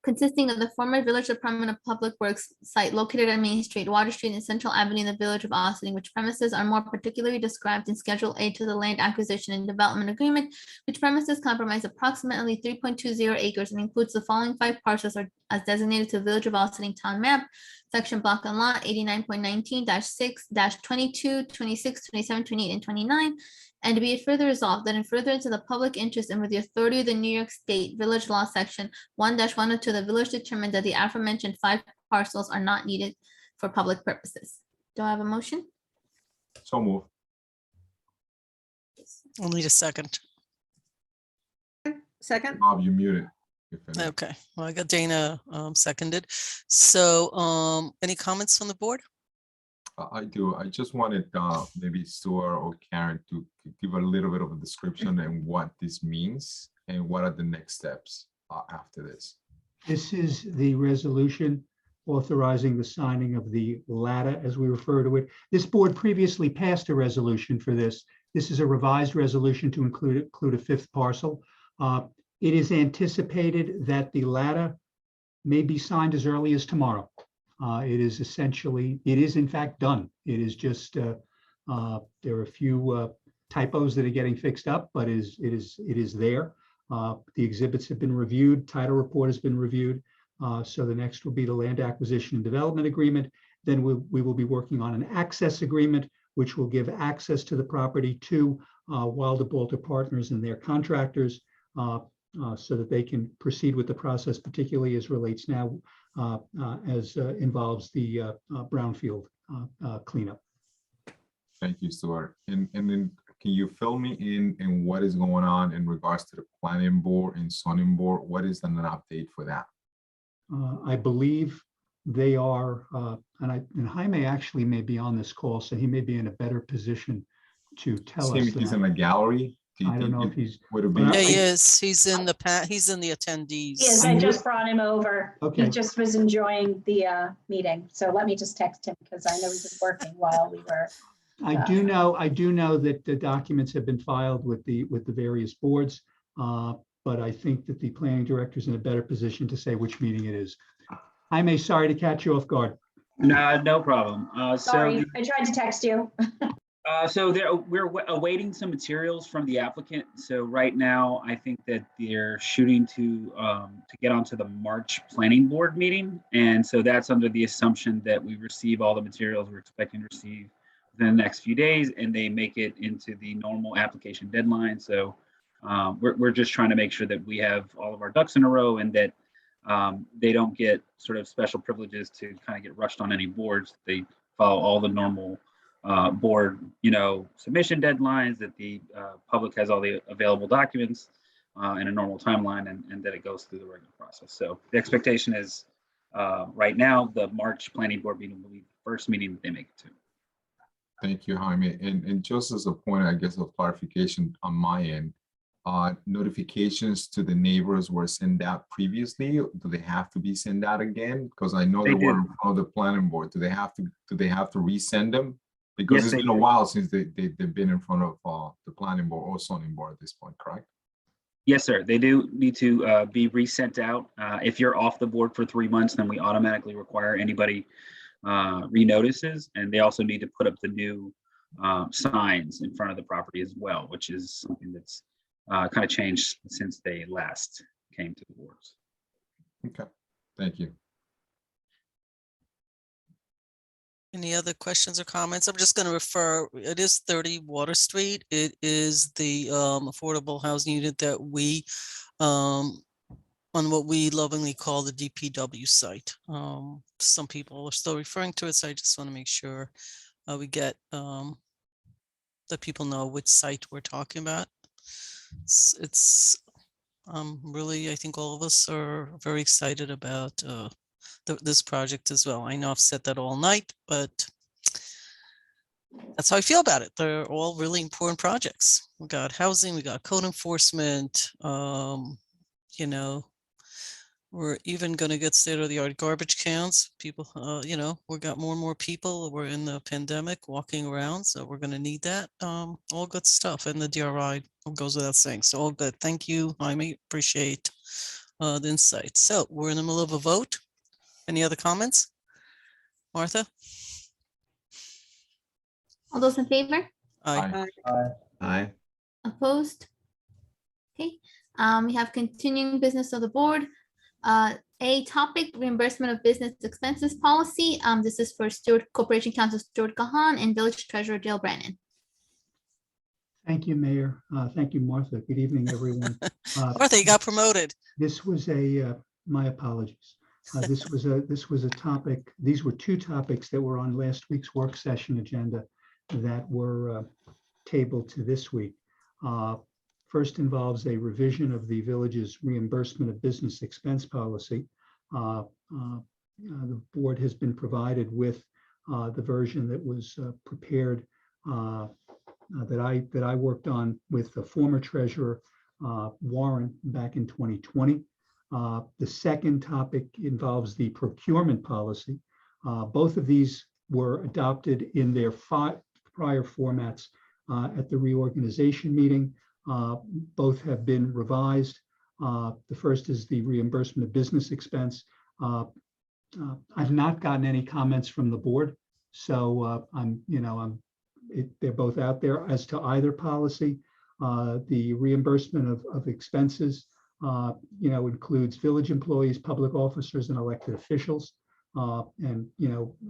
S2: consisting of the former Village Department of Public Works site located on Main Street, Water Street, and Central Avenue in the Village of Austining, which premises are more particularly described in Schedule A to the Land Acquisition and Development Agreement, which premises comprise approximately 3.20 acres and includes the following 5 parcels as designated to the Village of Austining Town Map, Section Block and Lot 89.19-6-22, 26, 27, 28, and 29. And to be it further resolved that in furtherance of the public interest and with the authority of the New York State Village Law Section 1-102, the village determined that the aforementioned 5 parcels are not needed for public purposes. Do I have a motion?
S11: So move.
S1: We'll need a second.
S4: second,
S11: Bob, you muted. If any.
S1: Okay, well, I got Dana seconded. So, any comments from the board?
S11: I do. I just wanted maybe Stuart or Karen to give a little bit of a description and what this means and what are the next steps after this.
S8: This is the resolution authorizing the signing of the LATA, as we refer to it. This board previously passed a resolution for this. This is a revised resolution to include a 5th parcel. It is anticipated that the LATA may be signed as early as tomorrow. It is in fact done. It is just, there are a few typos that are getting fixed up, but it is there. The exhibits have been reviewed, title report has been reviewed. So the next will be the land acquisition and development agreement. Then we will be working on an access agreement, which will give access to the property to Wilder Balter Partners and their contractors, so that they can proceed with the process, particularly as relates now as involves the brownfield cleanup.
S11: Thank you, Stuart. And then can you fill me in what is going on in regards to the planning board and zoning board? What is an update for that?
S8: I believe they are, and Jaime actually may be on this call, so he may be in a better position to tell us.
S11: He's in the gallery.
S8: I don't know if he's.
S11: Would it be?
S8: Well,
S1: Yeah, he is. He's in the attendees.
S6: Yes, I just brought him over.
S8: Okay.
S6: He just was enjoying the meeting. So let me just text him because I know he was working while we were.
S8: I do know that the documents have been filed with the various boards, but I think that the planning director is in a better position to say which meeting it is. Jaime, sorry to catch you off guard.
S12: No problem.
S6: Sorry, I tried to text you.
S12: So we're awaiting some materials from the applicant. So right now, I think that they're shooting to get onto the March planning board meeting. And so that's under the assumption that we receive all the materials we're expecting to receive within the next few days, and they make it into the normal application deadline. So we're just trying to make sure that we have all of our ducks in a row and that they don't get sort of special privileges to kind of get rushed on any boards. They follow all the normal board, submission deadlines, that the public has all the available documents in a normal timeline, and that it goes through the regular process. So the expectation is right now, the March planning board meeting will be the first meeting that they make it to.
S11: Thank you, Jaime. And just as a point, I guess, of clarification on my end, notifications to the neighbors were sent out previously. Do they have to be sent out again? Because I know they were in front of the planning board. Do they have to resend them? Because
S12: Yes,
S11: it's been a while since they've been in front of the planning board or zoning board at this point, correct?
S12: Yes, sir. They do need to be resent out. If you're off the board for 3 months, then we automatically require anybody renotices, and they also need to put up the new signs in front of the property as well, which is something that's kind of changed since they last came to the boards.
S11: Okay, thank you.
S1: Any other questions or comments? I'm just going to refer, it is 30 Water Street. It is the affordable housing unit that we, on what we lovingly call the DPW site. Some people are still referring to it, so I just want to make sure we get that people know which site we're talking about. It's really, I think all of us are very excited about this project as well. I know I've said that all night, but that's how I feel about it. They're all really important projects. We got housing, we got code enforcement, we're even going to get state-of-the-art garbage cans. People, we got more and more people. We're in the pandemic walking around, so we're going to need that. All good stuff. And the DRI goes without saying. So all good. Thank you, Jaime. Appreciate the insight. So we're in the middle of a vote. Any other comments? Martha?
S2: All those in favor?
S1: Aye.
S9: Aye.
S2: Opposed? Okay, we have continuing business of the board. A topic, reimbursement of business expenses policy. This is for Stuart Corporation Counsel Stuart Kahan and Village Treasurer Dale Brennan.
S8: Thank you, Mayor. Thank you, Martha. Good evening, everyone.
S1: Martha, you got promoted.
S8: This was my apologies. This was a topic. These were two topics that were on last week's work session agenda that were tabled to this week. First involves a revision of the village's reimbursement of business expense policy. The board has been provided with the version that was prepared that I worked on with the former treasurer Warren back in 2020. The second topic involves the procurement policy. Both of these were adopted in their prior formats at the reorganization meeting. Both have been revised. The first is the reimbursement of business expense. I've not gotten any comments from the board, so I'm they're both out there. As to either policy, the reimbursement of expenses, includes village employees, public officers, and elected officials, and,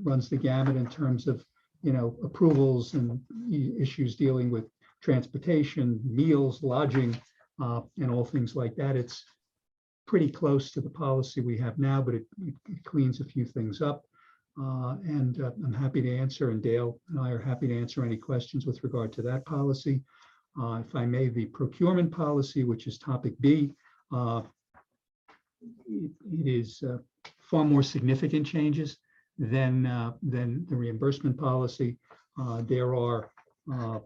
S8: runs the gamut in terms of, approvals and issues dealing with transportation, meals, lodging, and all things like that. It's pretty close to the policy we have now, but it cleans a few things up. And I'm happy to answer, and Dale and I are happy to answer any questions with regard to that policy. If I may, the procurement policy, which is topic B, it is far more significant changes than the reimbursement policy. There are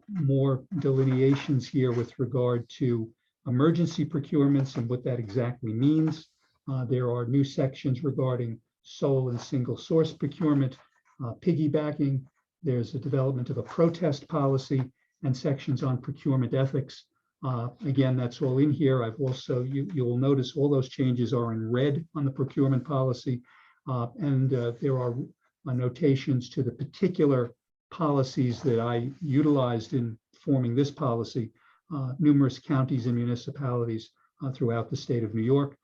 S8: more delineations here with regard to emergency procurements and what that exactly means. There are new sections regarding sole and single source procurement, piggybacking. There's a development of a protest policy and sections on procurement ethics. Again, that's all in here. I've also, you will notice all those changes are in red on the procurement policy. And there are notations to the particular policies that I utilized in forming this policy. Numerous counties and municipalities throughout the state of New York.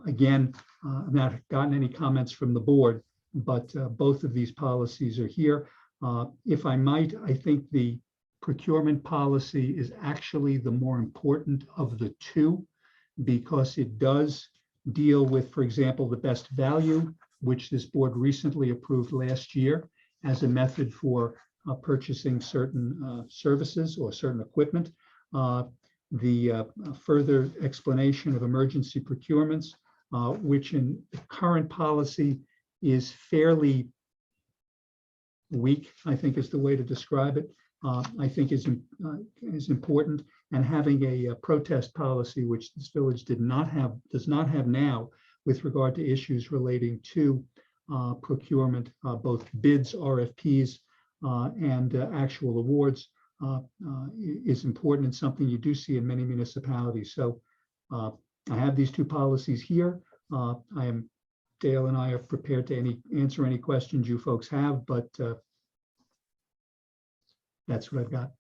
S8: Again, I've not gotten any comments from the board, but both of these policies are here. If I might, I think the procurement policy is actually the more important of the two, because it does deal with, for example, the best value, which this board recently approved last year as a method for purchasing certain services or certain equipment. The further explanation of emergency procurements, which in the current policy is fairly weak, I think is the way to describe it, I think is important. And having a protest policy, which this village does not have now, with regard to issues relating to procurement, both bids, RFPs, and actual awards, is important and something you do see in many municipalities. So I have these two policies here. Dale and I are prepared to answer any questions you folks have, but that's what I've got.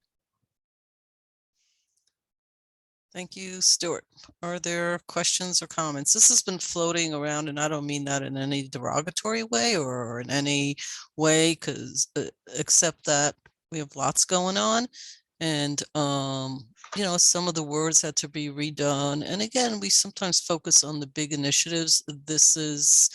S1: Thank you, Stuart. Are there questions or comments? This has been floating around, and I don't mean that in any derogatory way or in any way, because except that we have lots going on, and some of the words had to be redone. And again, we sometimes focus on the big initiatives. This is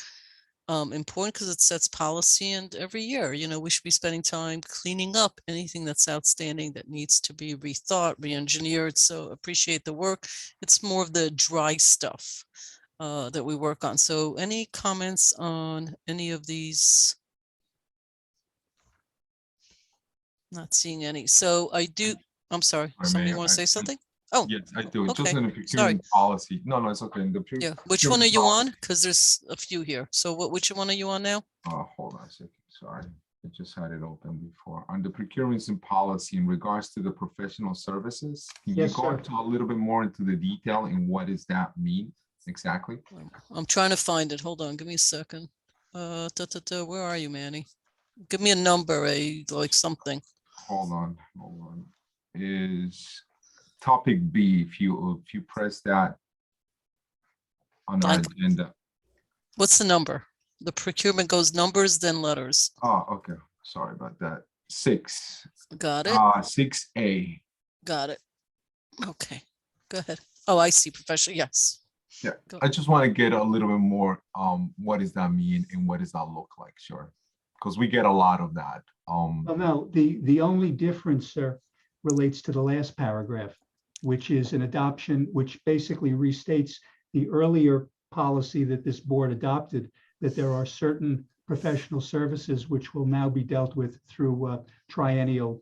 S1: important because it sets policy, and every year, we should be spending time cleaning up anything that's outstanding that needs to be rethought, re-engineered. So appreciate the work. It's more of the dry stuff that we work on. So any comments on any of these? Not seeing any. So I'm sorry, somebody want to say something? Oh,
S11: yes, I do. Just
S1: okay.
S11: in the procurement policy. No, it's okay. In the
S1: Yeah, which one are you on? Because there's a few here. So which one are you on now?
S11: Hold on a second. Sorry, I just had it open before. On the procurement policy in regards to the professional services, can you go into a little bit more into the detail and what does that mean exactly?
S1: I'm trying to find it. Hold on, give me a second. Where are you, Manny? Give me a number, like something.
S11: Hold on. Is topic B, if you press that on our agenda.
S1: What's the number? The procurement goes numbers, then letters.
S11: Oh, okay. Sorry about that. 6.
S1: Got it.
S11: 6A.
S1: Got it. Okay, go ahead. Oh, I see. Professional. Yes.
S11: Yeah. I just want to get a little bit more. What does that mean and what does that look like? Sure. Because we get a lot of that.
S8: Well, no, the only difference, sir, relates to the last paragraph, which is an adoption, which basically restates the earlier policy that this board adopted, that there are certain professional services which will now be dealt with through triennial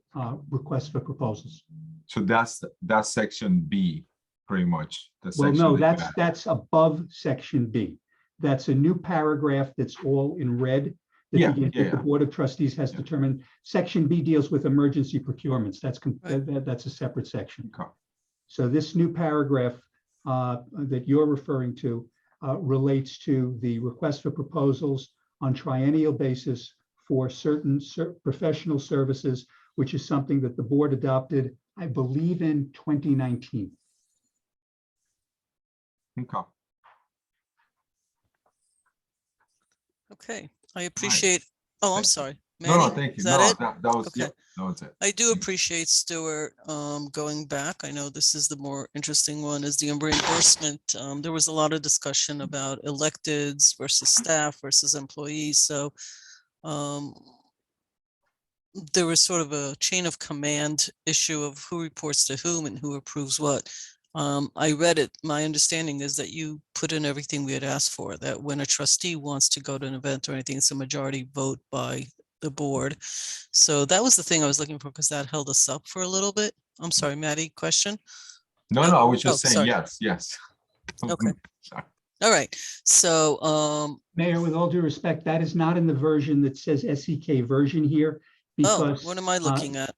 S8: requests for proposals.
S11: So that's section B, pretty much.
S8: Well, no, that's above section B. That's a new paragraph that's all in red. The Board of Trustees has determined. Section B deals with emergency procurements. That's a separate section.
S11: Okay.
S8: So this new paragraph that you're referring to relates to the request for proposals on triennial basis for certain professional services which is something that the board adopted, I believe, in 2019.
S11: Okay.
S1: Okay, I appreciate, oh, I'm
S11: Thank you.
S1: sorry.
S11: No,
S1: Manny,
S11: thank you.
S1: is that
S11: No,
S1: it?
S11: that was,
S1: Okay.
S11: yeah, that was it.
S1: I do
S11: Thank you.
S1: appreciate Stuart going back. I know this is the more interesting one is the reimbursement. There was a lot of discussion about electeds versus staff versus employees. So there was sort of a chain of command issue of who reports to whom and who approves what. I read it. My understanding is that you put in everything we had asked for, that when a trustee wants to go to an event or anything, it's a majority vote by the board. So that was the thing I was looking for because that held us up for a little bit. I'm sorry, Maddie, question?
S11: No,
S1: No?
S11: no, I was just
S1: Oh,
S11: saying,
S1: sorry.
S11: yes, yes.
S1: Okay.
S11: Sorry.
S1: All right. So,
S8: Mayor, with all due respect, that is not in the version that says SEK version here because.
S1: what am I looking at?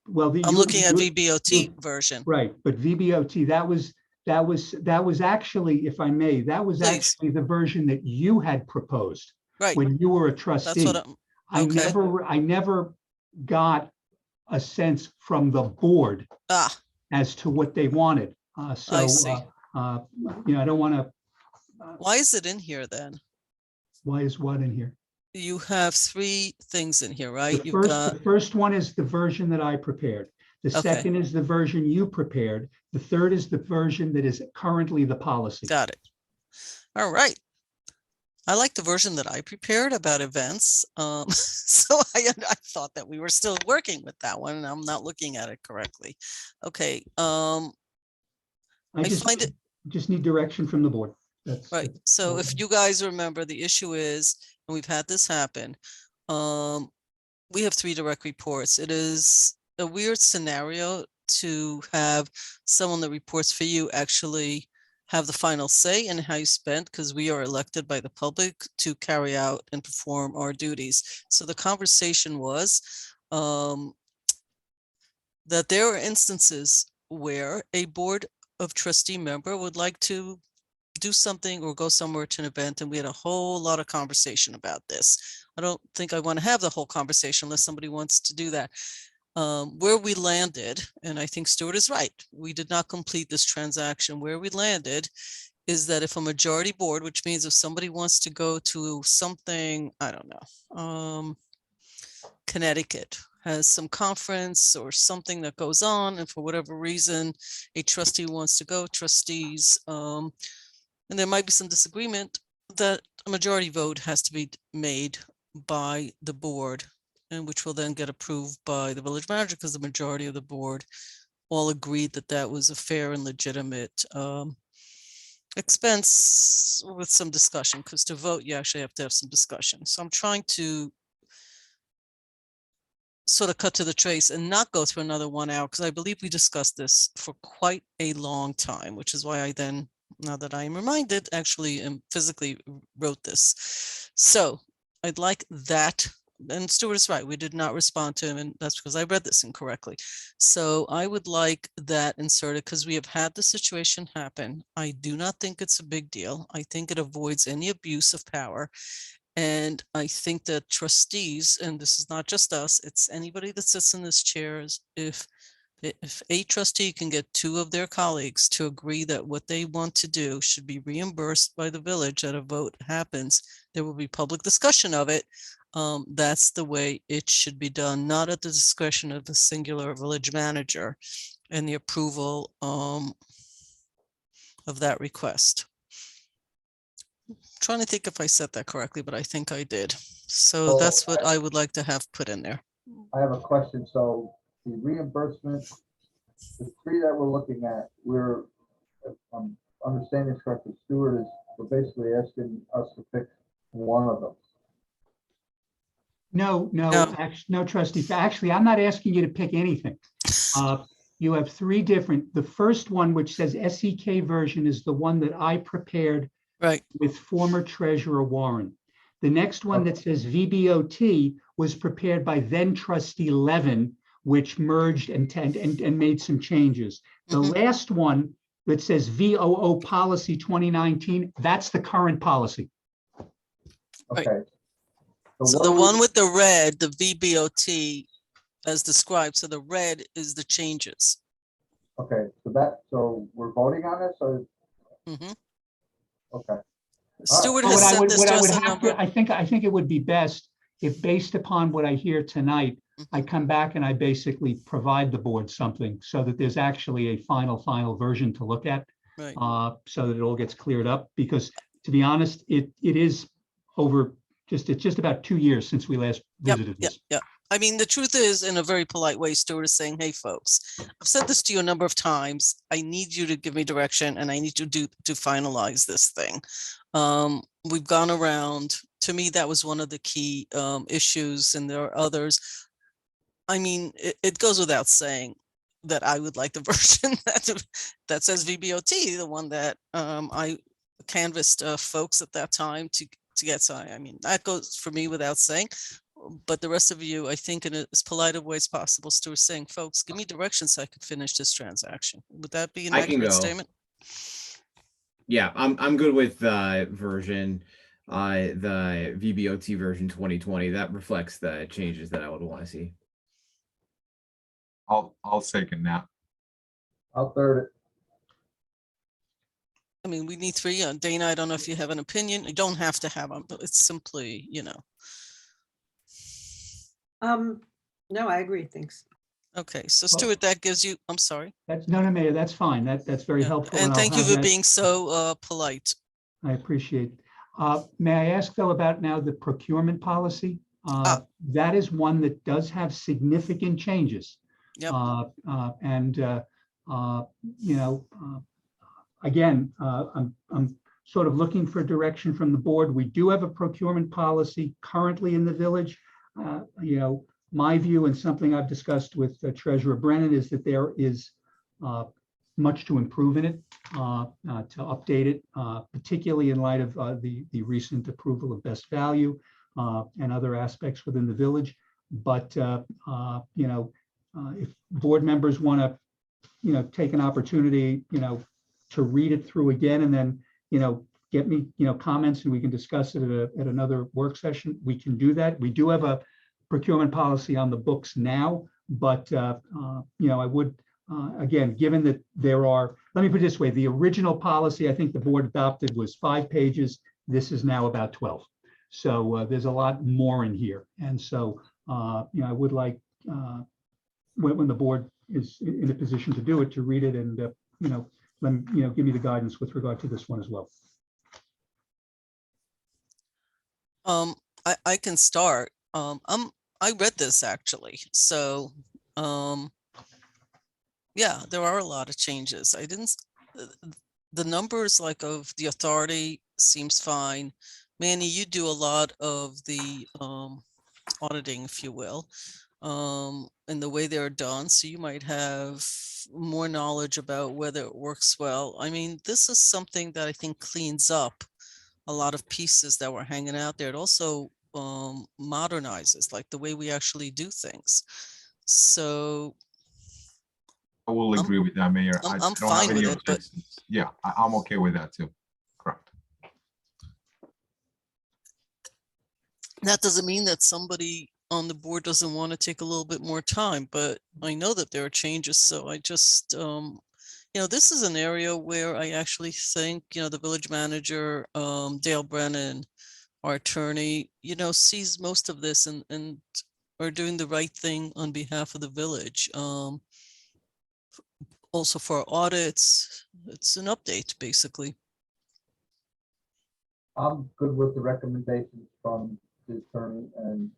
S8: Well,
S1: I'm looking at VBOT version.
S8: Right, but VBOT, that was actually, if I may, that was
S1: Please.
S8: actually the version that you had proposed
S1: Right.
S8: when you were a
S1: That's
S8: trustee.
S1: what
S8: I
S1: okay.
S8: never got a sense from the board as to what they wanted.
S1: I see.
S8: I don't want to.
S1: Why is it in here then?
S8: Why is what in here?
S1: You have 3 things in here, right?
S8: The first one is the version that I prepared. The second is the version you prepared. The third is the version that is currently the policy.
S1: Got it. All right. I like the version that I prepared about events. So I thought that we were still working with that one and I'm not looking at it correctly. Okay.
S8: I
S1: find it
S8: just need direction from the board. That's
S1: right. So if you guys remember, the issue is, and we've had this happen, we have 3 direct reports. It is a weird scenario to have someone that reports for you actually have the final say in how you spend, because we are elected by the public to carry out and perform our duties. So the conversation was that there are instances where a board of trustee member would like to do something or go somewhere to an event, and we had a whole lot of conversation about this. I don't think I want to have the whole conversation unless somebody wants to do that. Where we landed, and I think Stuart is right, we did not complete this transaction. Where we landed is that if a majority board, which means if somebody wants to go to something, I don't know, Connecticut has some conference or something that goes on, and for whatever reason, a trustee wants to go, trustees, and there might be some disagreement, that a majority vote has to be made by the board, and which will then get approved by the village manager because the majority of the board all agreed that that was a fair and legitimate expense with some discussion, because to vote, you actually have to have some discussion. So I'm trying to sort of cut to the chase and not go through another 1 hour, because I believe we discussed this for quite a long time, which is why I then, now that I am reminded, actually physically wrote this. So I'd like that, and Stuart is right, we did not respond to him, and that's because I read this incorrectly. So I would like that inserted, because we have had the situation happen. I do not think it's a big deal. I think it avoids any abuse of power. And I think that trustees, and this is not just us, it's anybody that sits in this chair, if a trustee can get 2 of their colleagues to agree that what they want to do should be reimbursed by the village, that a vote happens, there will be public discussion of it. That's the way it should be done, not at the discretion of the singular village manager and the approval of that request. Trying to think if I said that correctly, but I think I did. So that's what I would like to have put in there.
S3: I have a question. So the reimbursement, the 3 that we're looking at, we're, if I'm understanding this correctly, Stuart is, we're basically asking us to pick one of them.
S8: No, trustee. Actually, I'm not asking you to pick anything. You have 3 different. The first one, which says SEK version, is the one that I prepared with former Treasurer Warren. The next one that says VBOT was prepared by then Trustee Levin, which merged and made some changes. The last one that says VOO Policy 2019, that's the current policy.
S3: Okay.
S1: So the one with the red, the VBOT, as described. So the red is the changes.
S3: Okay, so we're voting on this, or,
S1: Mhm.
S3: okay.
S1: Stuart
S3: Well,
S1: has
S8: What I
S1: sent
S8: would,
S1: this
S8: what
S1: to
S8: I
S1: us
S8: would
S1: a
S8: have
S1: number.
S8: to, I think it would be best if, based upon what I hear tonight, I come back and I basically provide the board something so that there's actually a final version to look at.
S1: Right.
S8: So that it all gets cleared up, because to be honest, it is over, it's just about 2 years since we last visited this.
S1: Yep. I mean, the truth is, in a very polite way, Stuart is saying, hey, folks, I've said this to you a number of times. I need you to give me direction, and I need you to finalize this thing. We've gone around. To me, that was one of the key issues, and there are others. I mean, it goes without saying that I would like the version that says VBOT, the one that I canvassed folks at that time to get. So I mean, that goes for me without saying. But the rest of you, I think, in as polite a way as possible, Stuart, saying, folks, give me direction so I could finish this transaction. Would that be an
S13: I can
S1: accurate
S13: go.
S1: statement?
S13: Yeah, I'm good with the version, the VBOT version 2020. That reflects the changes that I would want to see.
S11: I'll second that.
S3: I'll third it.
S1: I mean, we need three. Dana, I don't know if you have an opinion. You don't have to have them, but it's simply,
S4: No, I agree. Thanks.
S1: Okay, so
S8: Well-
S1: Stuart, that gives you, I'm sorry.
S8: No, Mayor, that's fine. That's very
S1: Yeah,
S8: helpful.
S1: and
S8: I'll
S1: thank you
S8: have
S1: for
S8: that.
S1: being so polite.
S8: I appreciate. May I ask though about now the procurement policy? That is one that does have significant changes.
S1: Yep.
S8: Again, I'm sort of looking for direction from the board. We do have a procurement policy currently in the village. My view, and something I've discussed with Treasurer Brennan, is that there is much to improve in it, to update it, particularly in light of the recent approval of best value and other aspects within the village. But if board members want to, take an opportunity, to read it through again, and then, get me, comments, and we can discuss it at another work session, we can do that. We do have a procurement policy on the books now, but I would. Again, given that there are, let me put it this way, the original policy I think the board adopted was 5 pages. This is now about 12. So there's a lot more in here. And so, I would like, when the board is in a position to do it, to read it and, give me the guidance with regard to this one as well.
S1: I can start. I read this actually. So, yeah, there are a lot of changes. I didn't, the numbers like of the authority seems fine. Manny, you do a lot of the auditing, if you will, and the way they're done. So you might have more knowledge about whether it works well. I mean, this is something that I think cleans up a lot of pieces that were hanging out there. It also modernizes like the way we actually do things. So
S11: I will agree with that, Mayor.
S1: I'm
S11: I don't
S1: fine
S11: have any
S1: with it, but-
S11: objections. Yeah, I'm okay with that too. Correct.
S1: that doesn't mean that somebody on the board doesn't want to take a little bit more time, but I know that there are changes. So I just, this is an area where I actually think, the village manager, Dale Brennan, our attorney, sees most of this and are doing the right thing on behalf of the village. Also for audits, it's an update basically.
S3: I'm good with the recommendations from the attorney and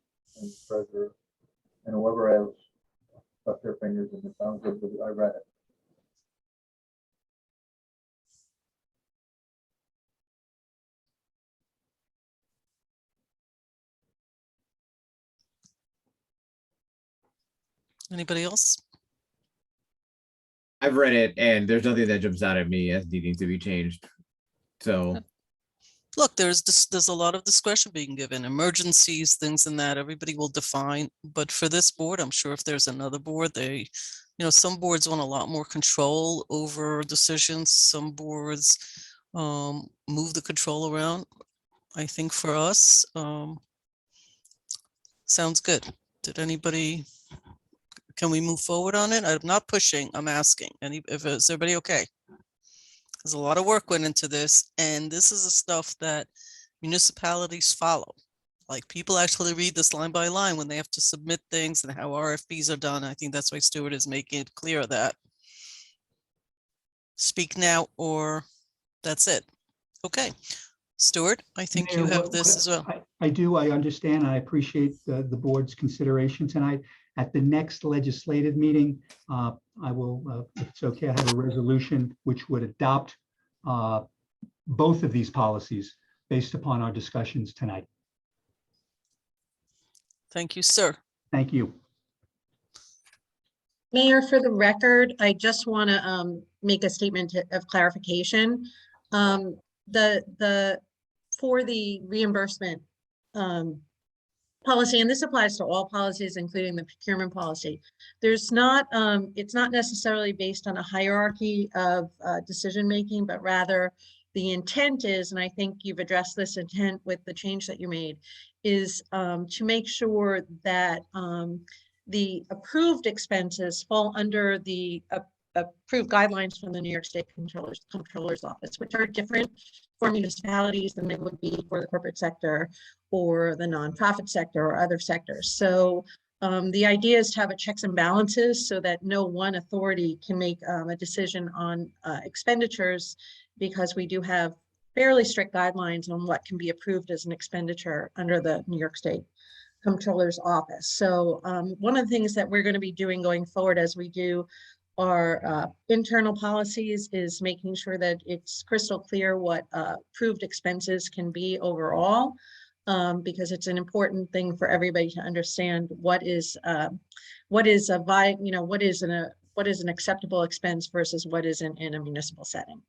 S3: treasurer and whoever else stuck their fingers in it. Sounds good, I read it.
S1: Anybody else?
S13: I've read it, and there's nothing that jumps out at me as needing to be changed. So
S1: Look, there's a lot of discretion being given, emergencies, things in that everybody will define. But for this board, I'm sure if there's another board, they, some boards want a lot more control over decisions. Some boards move the control around. I think for us, sounds good. Did anybody Can we move forward on it? I'm not pushing, I'm asking. And if is everybody okay? There's a lot of work went into this, and this is the stuff that municipalities follow. Like people actually read this line by line when they have to submit things and how RFPs are done. I think that's why Stuart is making it clear that speak now or that's it. Okay. Stuart, I think you
S8: Mayor,
S1: have this as well.
S8: I do, I understand, I appreciate the board's consideration tonight. At the next legislative meeting, I will, if it's okay, I have a resolution which would adopt both of these policies based upon our discussions tonight.
S1: Thank you, sir.
S8: Thank you.
S5: Mayor, for the record, I just want to make a statement of clarification. For the reimbursement policy, and this applies to all policies, including the procurement policy, there's not, it's not necessarily based on a hierarchy of decision-making, but rather the intent is, and I think you've addressed this intent with the change that you made, is to make sure that the approved expenses fall under the approved guidelines from the New York State Comptroller's Office, which are different for municipalities than they would be for the corporate sector or the nonprofit sector or other sectors. So the idea is to have a checks and balances so that no one authority can make a decision on expenditures, because we do have fairly strict guidelines on what can be approved as an expenditure under the New York State Comptroller's Office. So one of the things that we're going to be doing going forward as we do our internal policies is making sure that it's crystal clear what approved expenses can be overall, because it's an important thing for everybody to understand what is an acceptable expense versus what isn't in a municipal setting.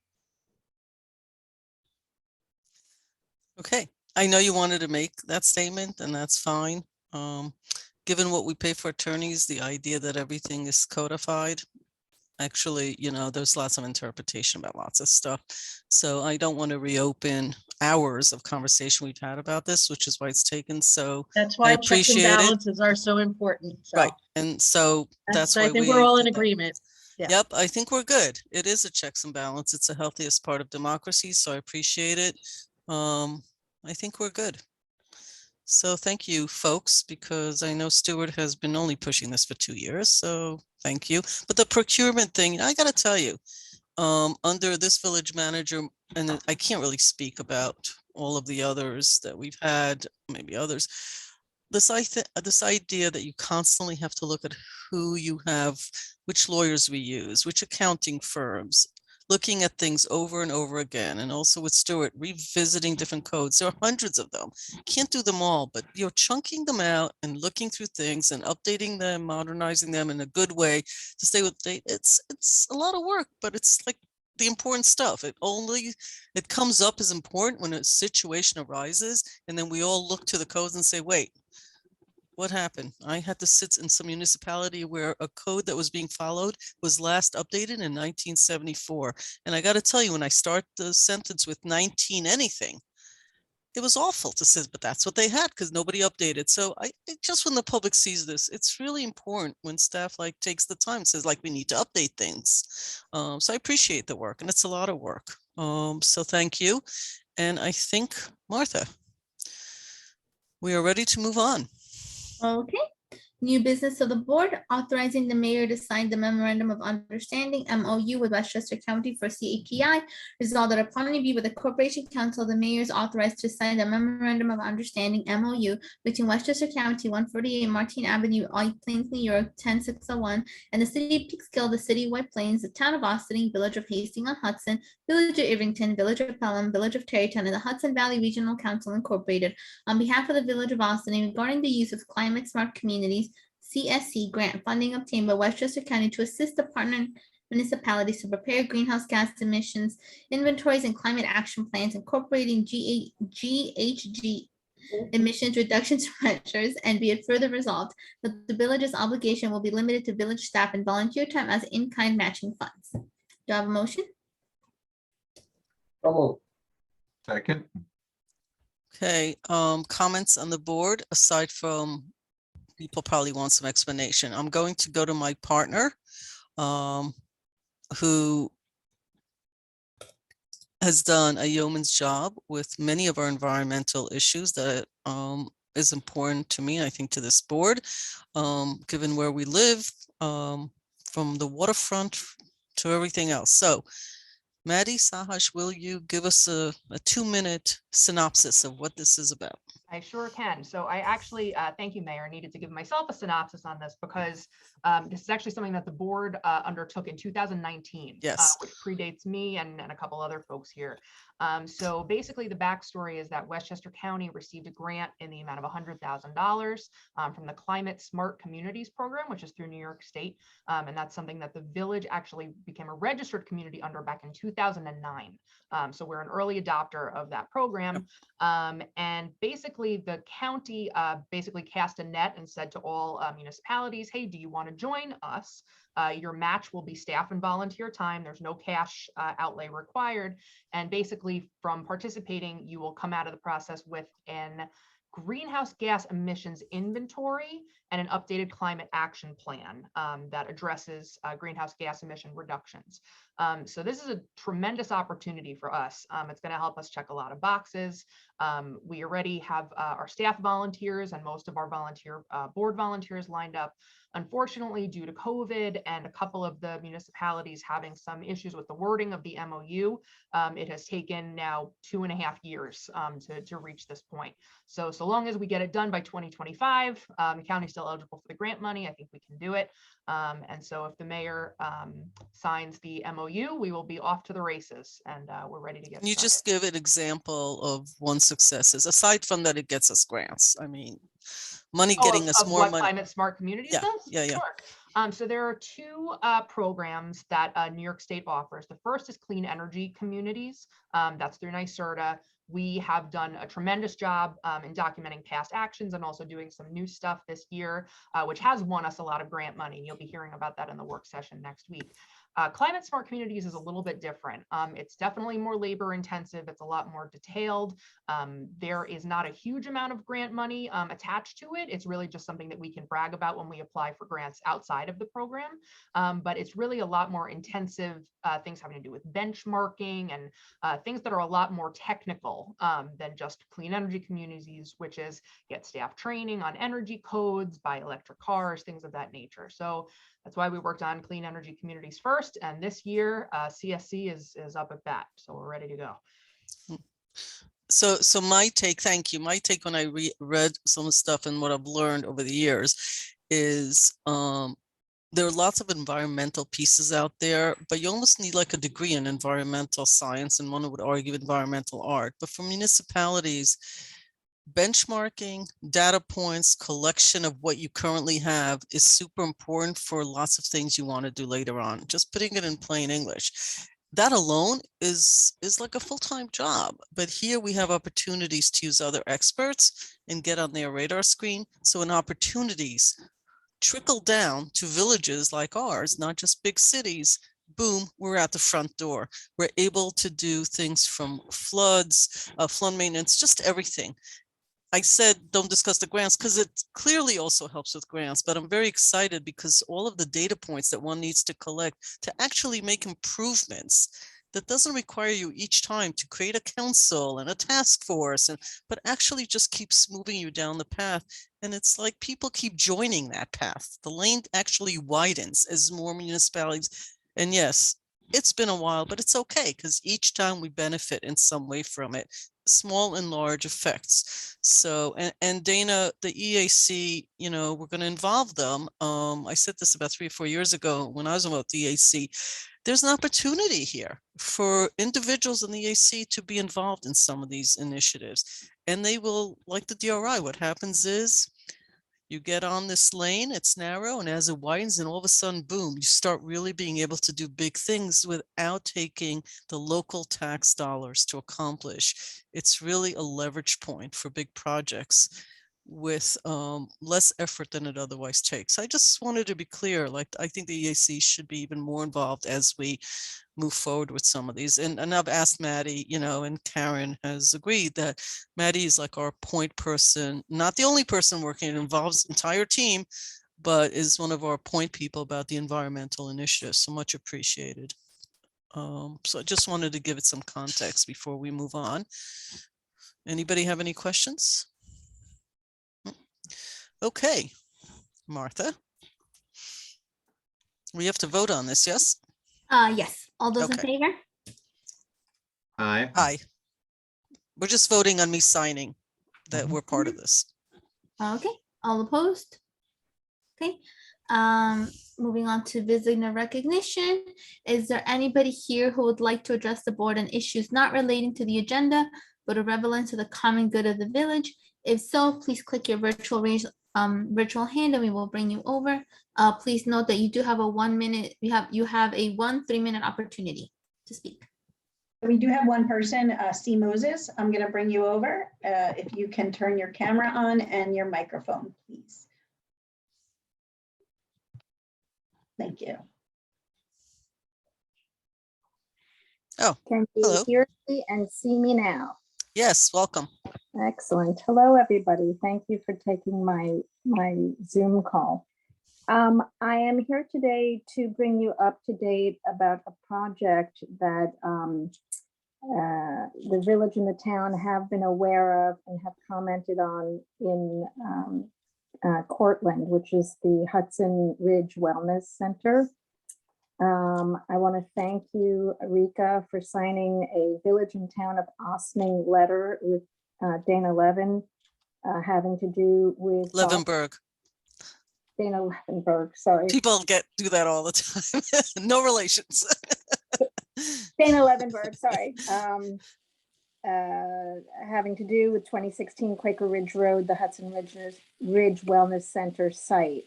S1: Okay, I know you wanted to make that statement, and that's fine. Given what we pay for attorneys, the idea that everything is codified, actually, there's lots of interpretation about lots of stuff. So I don't want to reopen hours of conversation we've had about this, which is why it's taken. So
S5: that's why checks and
S1: appreciate it.
S5: balances are so important. So
S1: Right, and so that's why
S5: I think we're all in agreement. Yeah.
S1: Yep, I think we're good. It is a checks and balance. It's the healthiest part of democracy, so I appreciate it. I think we're good. So thank you, folks, because I know Stuart has been only pushing this for 2 years, so thank you. But the procurement thing, I got to tell you, under this village manager, and I can't really speak about all of the others that we've had, maybe others, this idea that you constantly have to look at who you have, which lawyers we use, which accounting firms, looking at things over and over again. And also with Stuart, revisiting different codes. There are hundreds of them. Can't do them all, but you're chunking them out and looking through things and updating them, modernizing them in a good way to stay with date. It's a lot of work, but it's like the important stuff. It comes up as important when a situation arises, and then we all look to the codes and say, wait, what happened? I had to sit in some municipality where a code that was being followed was last updated in 1974. And I got to tell you, when I start the sentence with 19 anything, it was awful to say, but that's what they had because nobody updated. So just when the public sees this, it's really important when staff takes the time and says we need to update things. So I appreciate the work, and it's a lot of work. So thank you. And I think, Martha, we are ready to move on.
S2: Okay. New business of the board, authorizing the mayor to sign the memorandum of understanding MOU with Westchester County for CAPI. Resolved that upon review with the Corporation Council, the mayor is authorized to sign the memorandum of understanding MOU between Westchester County, 148 Martin Avenue, White Plains, New York, 10601, and the city of Peekskill, the city of White Plains, the town of Austin, village of Hastings on Hudson, village of Irvington, village of Pelham, village of Tarrytown, and the Hudson Valley Regional Council Incorporated on behalf of the village of Austin regarding the use of climate smart communities CSC grant funding obtained by Westchester County to assist the partner municipalities to prepare greenhouse gas emissions inventories and climate action plans incorporating GHG emissions reduction measures, and be it further resolved that the village's obligation will be limited to village staff and volunteer time as in-kind matching funds. Do I have a motion?
S11: Second.
S1: Okay, comments on the board aside from people probably want some explanation. I'm going to go to my partner, who has done a yeoman's job with many of our environmental issues that is important to me, I think to this board, given where we live, from the waterfront to everything else. So Maddie Sahash, will you give us a 2-minute synopsis of what this is about?
S7: I sure can. So I actually, thank you, Mayor, needed to give myself a synopsis on this because this is actually something that the board undertook in 2019,
S1: Yes.
S7: which predates me and a couple other folks here. So basically the backstory is that Westchester County received a grant in the amount of $100,000 from the Climate Smart Communities program, which is through New York State. And that's something that the village actually became a registered community under back in 2009. So we're an early adopter of that program. And basically the county basically cast a net and said to all municipalities, hey, do you want to join us? Your match will be staff and volunteer time. There's no cash outlay required. And basically from participating, you will come out of the process with an greenhouse gas emissions inventory and an updated climate action plan that addresses greenhouse gas emission reductions. So this is a tremendous opportunity for us. It's going to help us check a lot of boxes. We already have our staff volunteers and most of our board volunteers lined up. Unfortunately, due to COVID and a couple of the municipalities having some issues with the wording of the MOU, it has taken now 2.5 years to reach this point. So long as we get it done by 2025, the county's still eligible for the grant money. I think we can do it. And so if the mayor signs the MOU, we will be off to the races and we're ready to get
S1: Can you
S7: started.
S1: just give an example of one successes, aside from that it gets us grants? I mean, money getting us
S7: Of
S1: more
S7: what
S1: money.
S7: Climate Smart Communities
S1: Yeah,
S7: does?
S1: yeah.
S7: Sure. So there are two programs that New York State offers. The first is Clean Energy Communities. That's through NYSERDA. We have done a tremendous job in documenting past actions and also doing some new stuff this year, which has won us a lot of grant money. You'll be hearing about that in the work session next week. Climate Smart Communities is a little bit different. It's definitely more labor intensive. It's a lot more detailed. There is not a huge amount of grant money attached to it. It's really just something that we can brag about when we apply for grants outside of the program. But it's really a lot more intensive, things having to do with benchmarking and things that are a lot more technical than just Clean Energy Communities, which is get staff training on energy codes, buy electric cars, things of that nature. So that's why we worked on Clean Energy Communities first. And this year, CSC is up at bat. So we're ready to go.
S1: So my take, thank you. My take when I read some of the stuff and what I've learned over the years is there are lots of environmental pieces out there, but you almost need like a degree in environmental science, and one would argue environmental art. But for municipalities, benchmarking, data points, collection of what you currently have is super important for lots of things you want to do later on. Just putting it in plain English. That alone is like a full-time job. But here we have opportunities to use other experts and get on their radar screen. So when opportunities trickle down to villages like ours, not just big cities, boom, we're at the front door. We're able to do things from floods, flood maintenance, just everything. I said, don't discuss the grants because it clearly also helps with grants, but I'm very excited because all of the data points that one needs to collect to actually make improvements that doesn't require you each time to create a council and a task force, but actually just keeps moving you down the path. And it's like people keep joining that path. The lane actually widens as more municipalities. And yes, it's been a while, but it's okay because each time we benefit in some way from it, small and large effects. So, and Dana, the EAC, you know, we're going to involve them. I said this about 3 or 4 years ago when I was about the EAC. There's an opportunity here for individuals in the EAC to be involved in some of these initiatives, and they will, like the DRI, what happens is you get on this lane, it's narrow, and as it widens, and all of a sudden, boom, you start really being able to do big things without taking the local tax dollars to accomplish. It's really a leverage point for big projects. with less effort than it otherwise takes. I just wanted to be clear, like, I think the EAC should be even more involved as we move forward with some of these. And I've asked Maddie, you know, and Karen has agreed that Maddie is like our point person, not the only person working, it involves entire team, but is one of our point people about the environmental initiative. So much appreciated. So I just wanted to give it some context before we move on. Anybody have any questions? Okay, Martha. We have to vote on this, yes?
S2: Yes, all those in
S1: Okay.
S2: favor?
S13: Aye.
S1: Aye. We're just voting on me signing that we're part of this.
S2: Okay, all opposed? Okay, moving on to visitor recognition. Is there anybody here who would like to address the board on issues not relating to the agenda, but are relevant to the common good of the village? If so, please click your virtual hand and we will bring you over. Please note that you do have a 1 minute, you have a 3-minute opportunity to speak.
S6: We do have one person, C. Moses. I'm going to bring you over. If you can turn your camera on and your microphone, please. Thank you.
S1: Oh,
S14: Can you
S1: hello.
S14: hear me and see me now?
S1: Yes, welcome.
S14: Excellent. Hello, everybody. Thank you for taking my Zoom call. I am here today to bring you up to date about a project that the village and the town have been aware of and have commented on in Cortland, which is the Hudson Ridge Wellness Center. I want to thank you, Rika, for signing a Village and Town of Ossining letter with Dana Levin having to do with
S1: Levenberg.
S14: Dana Levenberg, sorry.
S1: People do that all the time. No relations.
S14: Dana Levenberg, sorry. Having to do with 2016 Quaker Ridge Road, the Hudson Ridge Wellness Center site.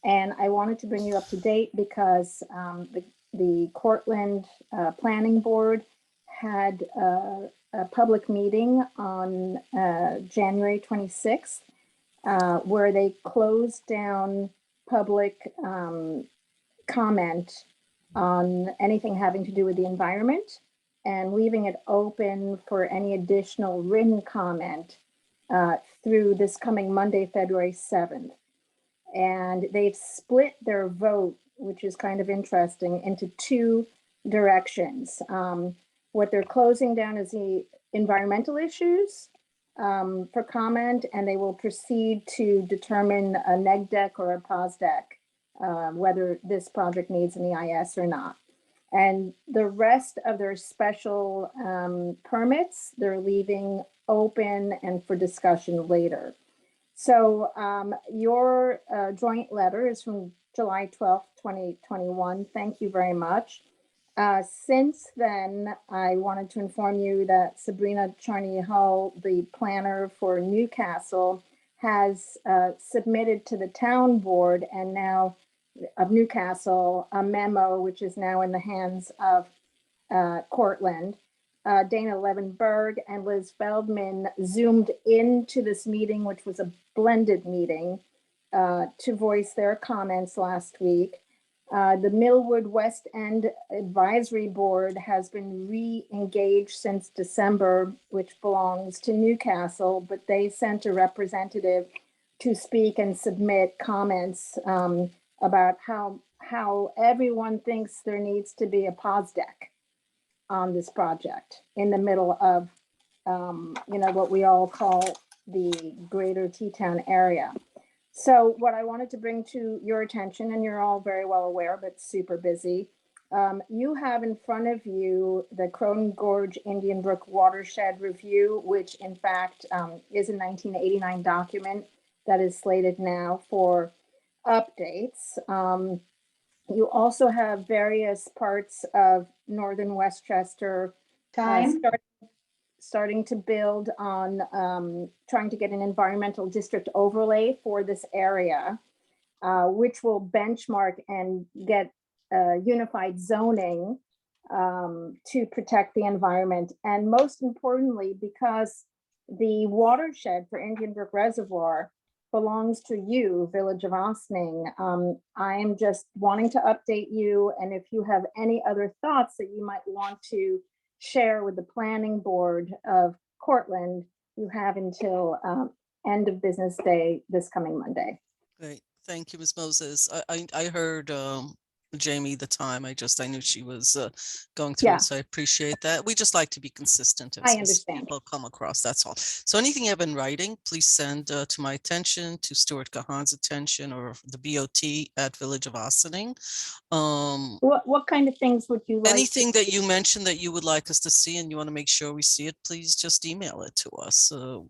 S14: And I wanted to bring you up to date because the Cortland Planning Board had a public meeting on January 26th, where they closed down public comment on anything having to do with the environment and leaving it open for any additional written comment through this coming Monday, February 7th. And they've split their vote, which is kind of interesting, into two directions. What they're closing down is the environmental issues for comment, and they will proceed to determine a neg deck or a pos deck, whether this project needs an EIS or not. And the rest of their special permits, they're leaving open and for discussion later. So your joint letter is from July 12th, 2021. Thank you very much. Since then, I wanted to inform you that Sabrina Charney-Hull, the planner for Newcastle, has submitted to the town board and now of Newcastle a memo, which is now in the hands of Cortland. Dana Levenberg and Liz Feldman zoomed into this meeting, which was a blended meeting, to voice their comments last week. The Millwood West End Advisory Board has been re-engaged since December, which belongs to Newcastle, but they sent a representative to speak and submit comments about how everyone thinks there needs to be a pos deck on this project in the middle of, what we all call the greater Teatown area. So what I wanted to bring to your attention, and you're all very well aware, but super busy, you have in front of you the Croton Gorge Indian Brook Watershed Review, which in fact is a 1989 document that is slated now for updates. You also have various parts of northern Westchester starting to build on trying to get an environmental district overlay for this area, which will benchmark and get unified zoning to protect the environment. And most importantly, because the watershed for Indian Brook Reservoir belongs to you, Village of Ossining. I am just wanting to update you, and if you have any other thoughts that you might want to share with the planning board of Cortland, you have until end of business day this coming Monday.
S1: Great. Thank you, Ms. Moses. I heard Jamie the time. I knew she was going through
S14: Yeah.
S1: it, so I appreciate that. We just like to be consistent
S14: I
S1: as
S14: understand.
S1: people come across, that's all. So anything you have in writing, please send to my attention, to Stuart Kahan's attention, or the BOT at Village of Ossining.
S14: What kind of things would you like?
S1: Anything that you mentioned that you would like us to see and you want to make sure we see it, please just email it to us.
S14: Sure.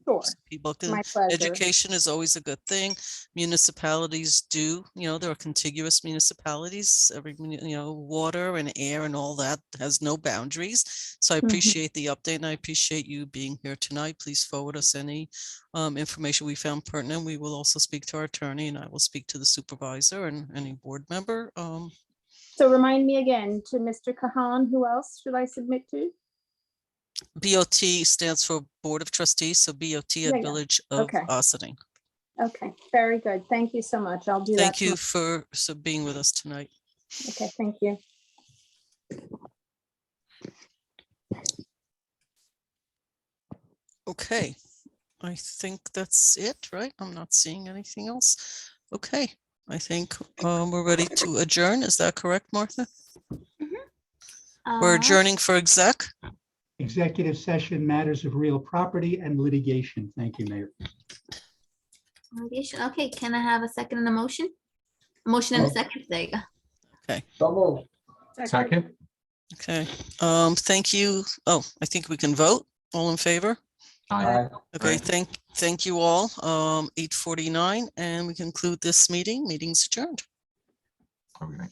S1: People can,
S14: My pleasure.
S1: education is always a good thing. Municipalities do, there are contiguous municipalities, every, water and air and all that has no boundaries. So I
S14: Mhm.
S1: appreciate the update and I appreciate you being here tonight. Please forward us any information we found pertinent. We will also speak to our attorney and I will speak to the supervisor and any board member.
S14: So remind me again, to Mr. Kahan, who else should I submit to?
S1: BOT stands for Board of Trustees, so BOT
S14: Yeah,
S1: at
S14: yeah.
S1: Village of
S14: Okay.
S1: Ossining.
S14: Okay, very good. Thank you so much. I'll do that.
S1: Thank you for being with us tonight.
S14: Okay, thank you.
S1: Okay, I think that's it, right? I'm not seeing anything else. Okay, I think we're ready to adjourn. Is that correct, Martha? We're adjourning for exec.
S8: Executive session, matters of real property and litigation. Thank you, Mayor.
S2: Litigation. Okay, can I have a second and a motion? A motion and a second, there you go.
S3: So moved.
S11: Second?
S1: Okay, thank you. Oh, I think we can vote. All in favor?
S11: Aye.
S1: Okay,
S11: Aye.
S1: thank you all. 8:49, and we conclude this meeting. Meeting's adjourned.
S11: Okay.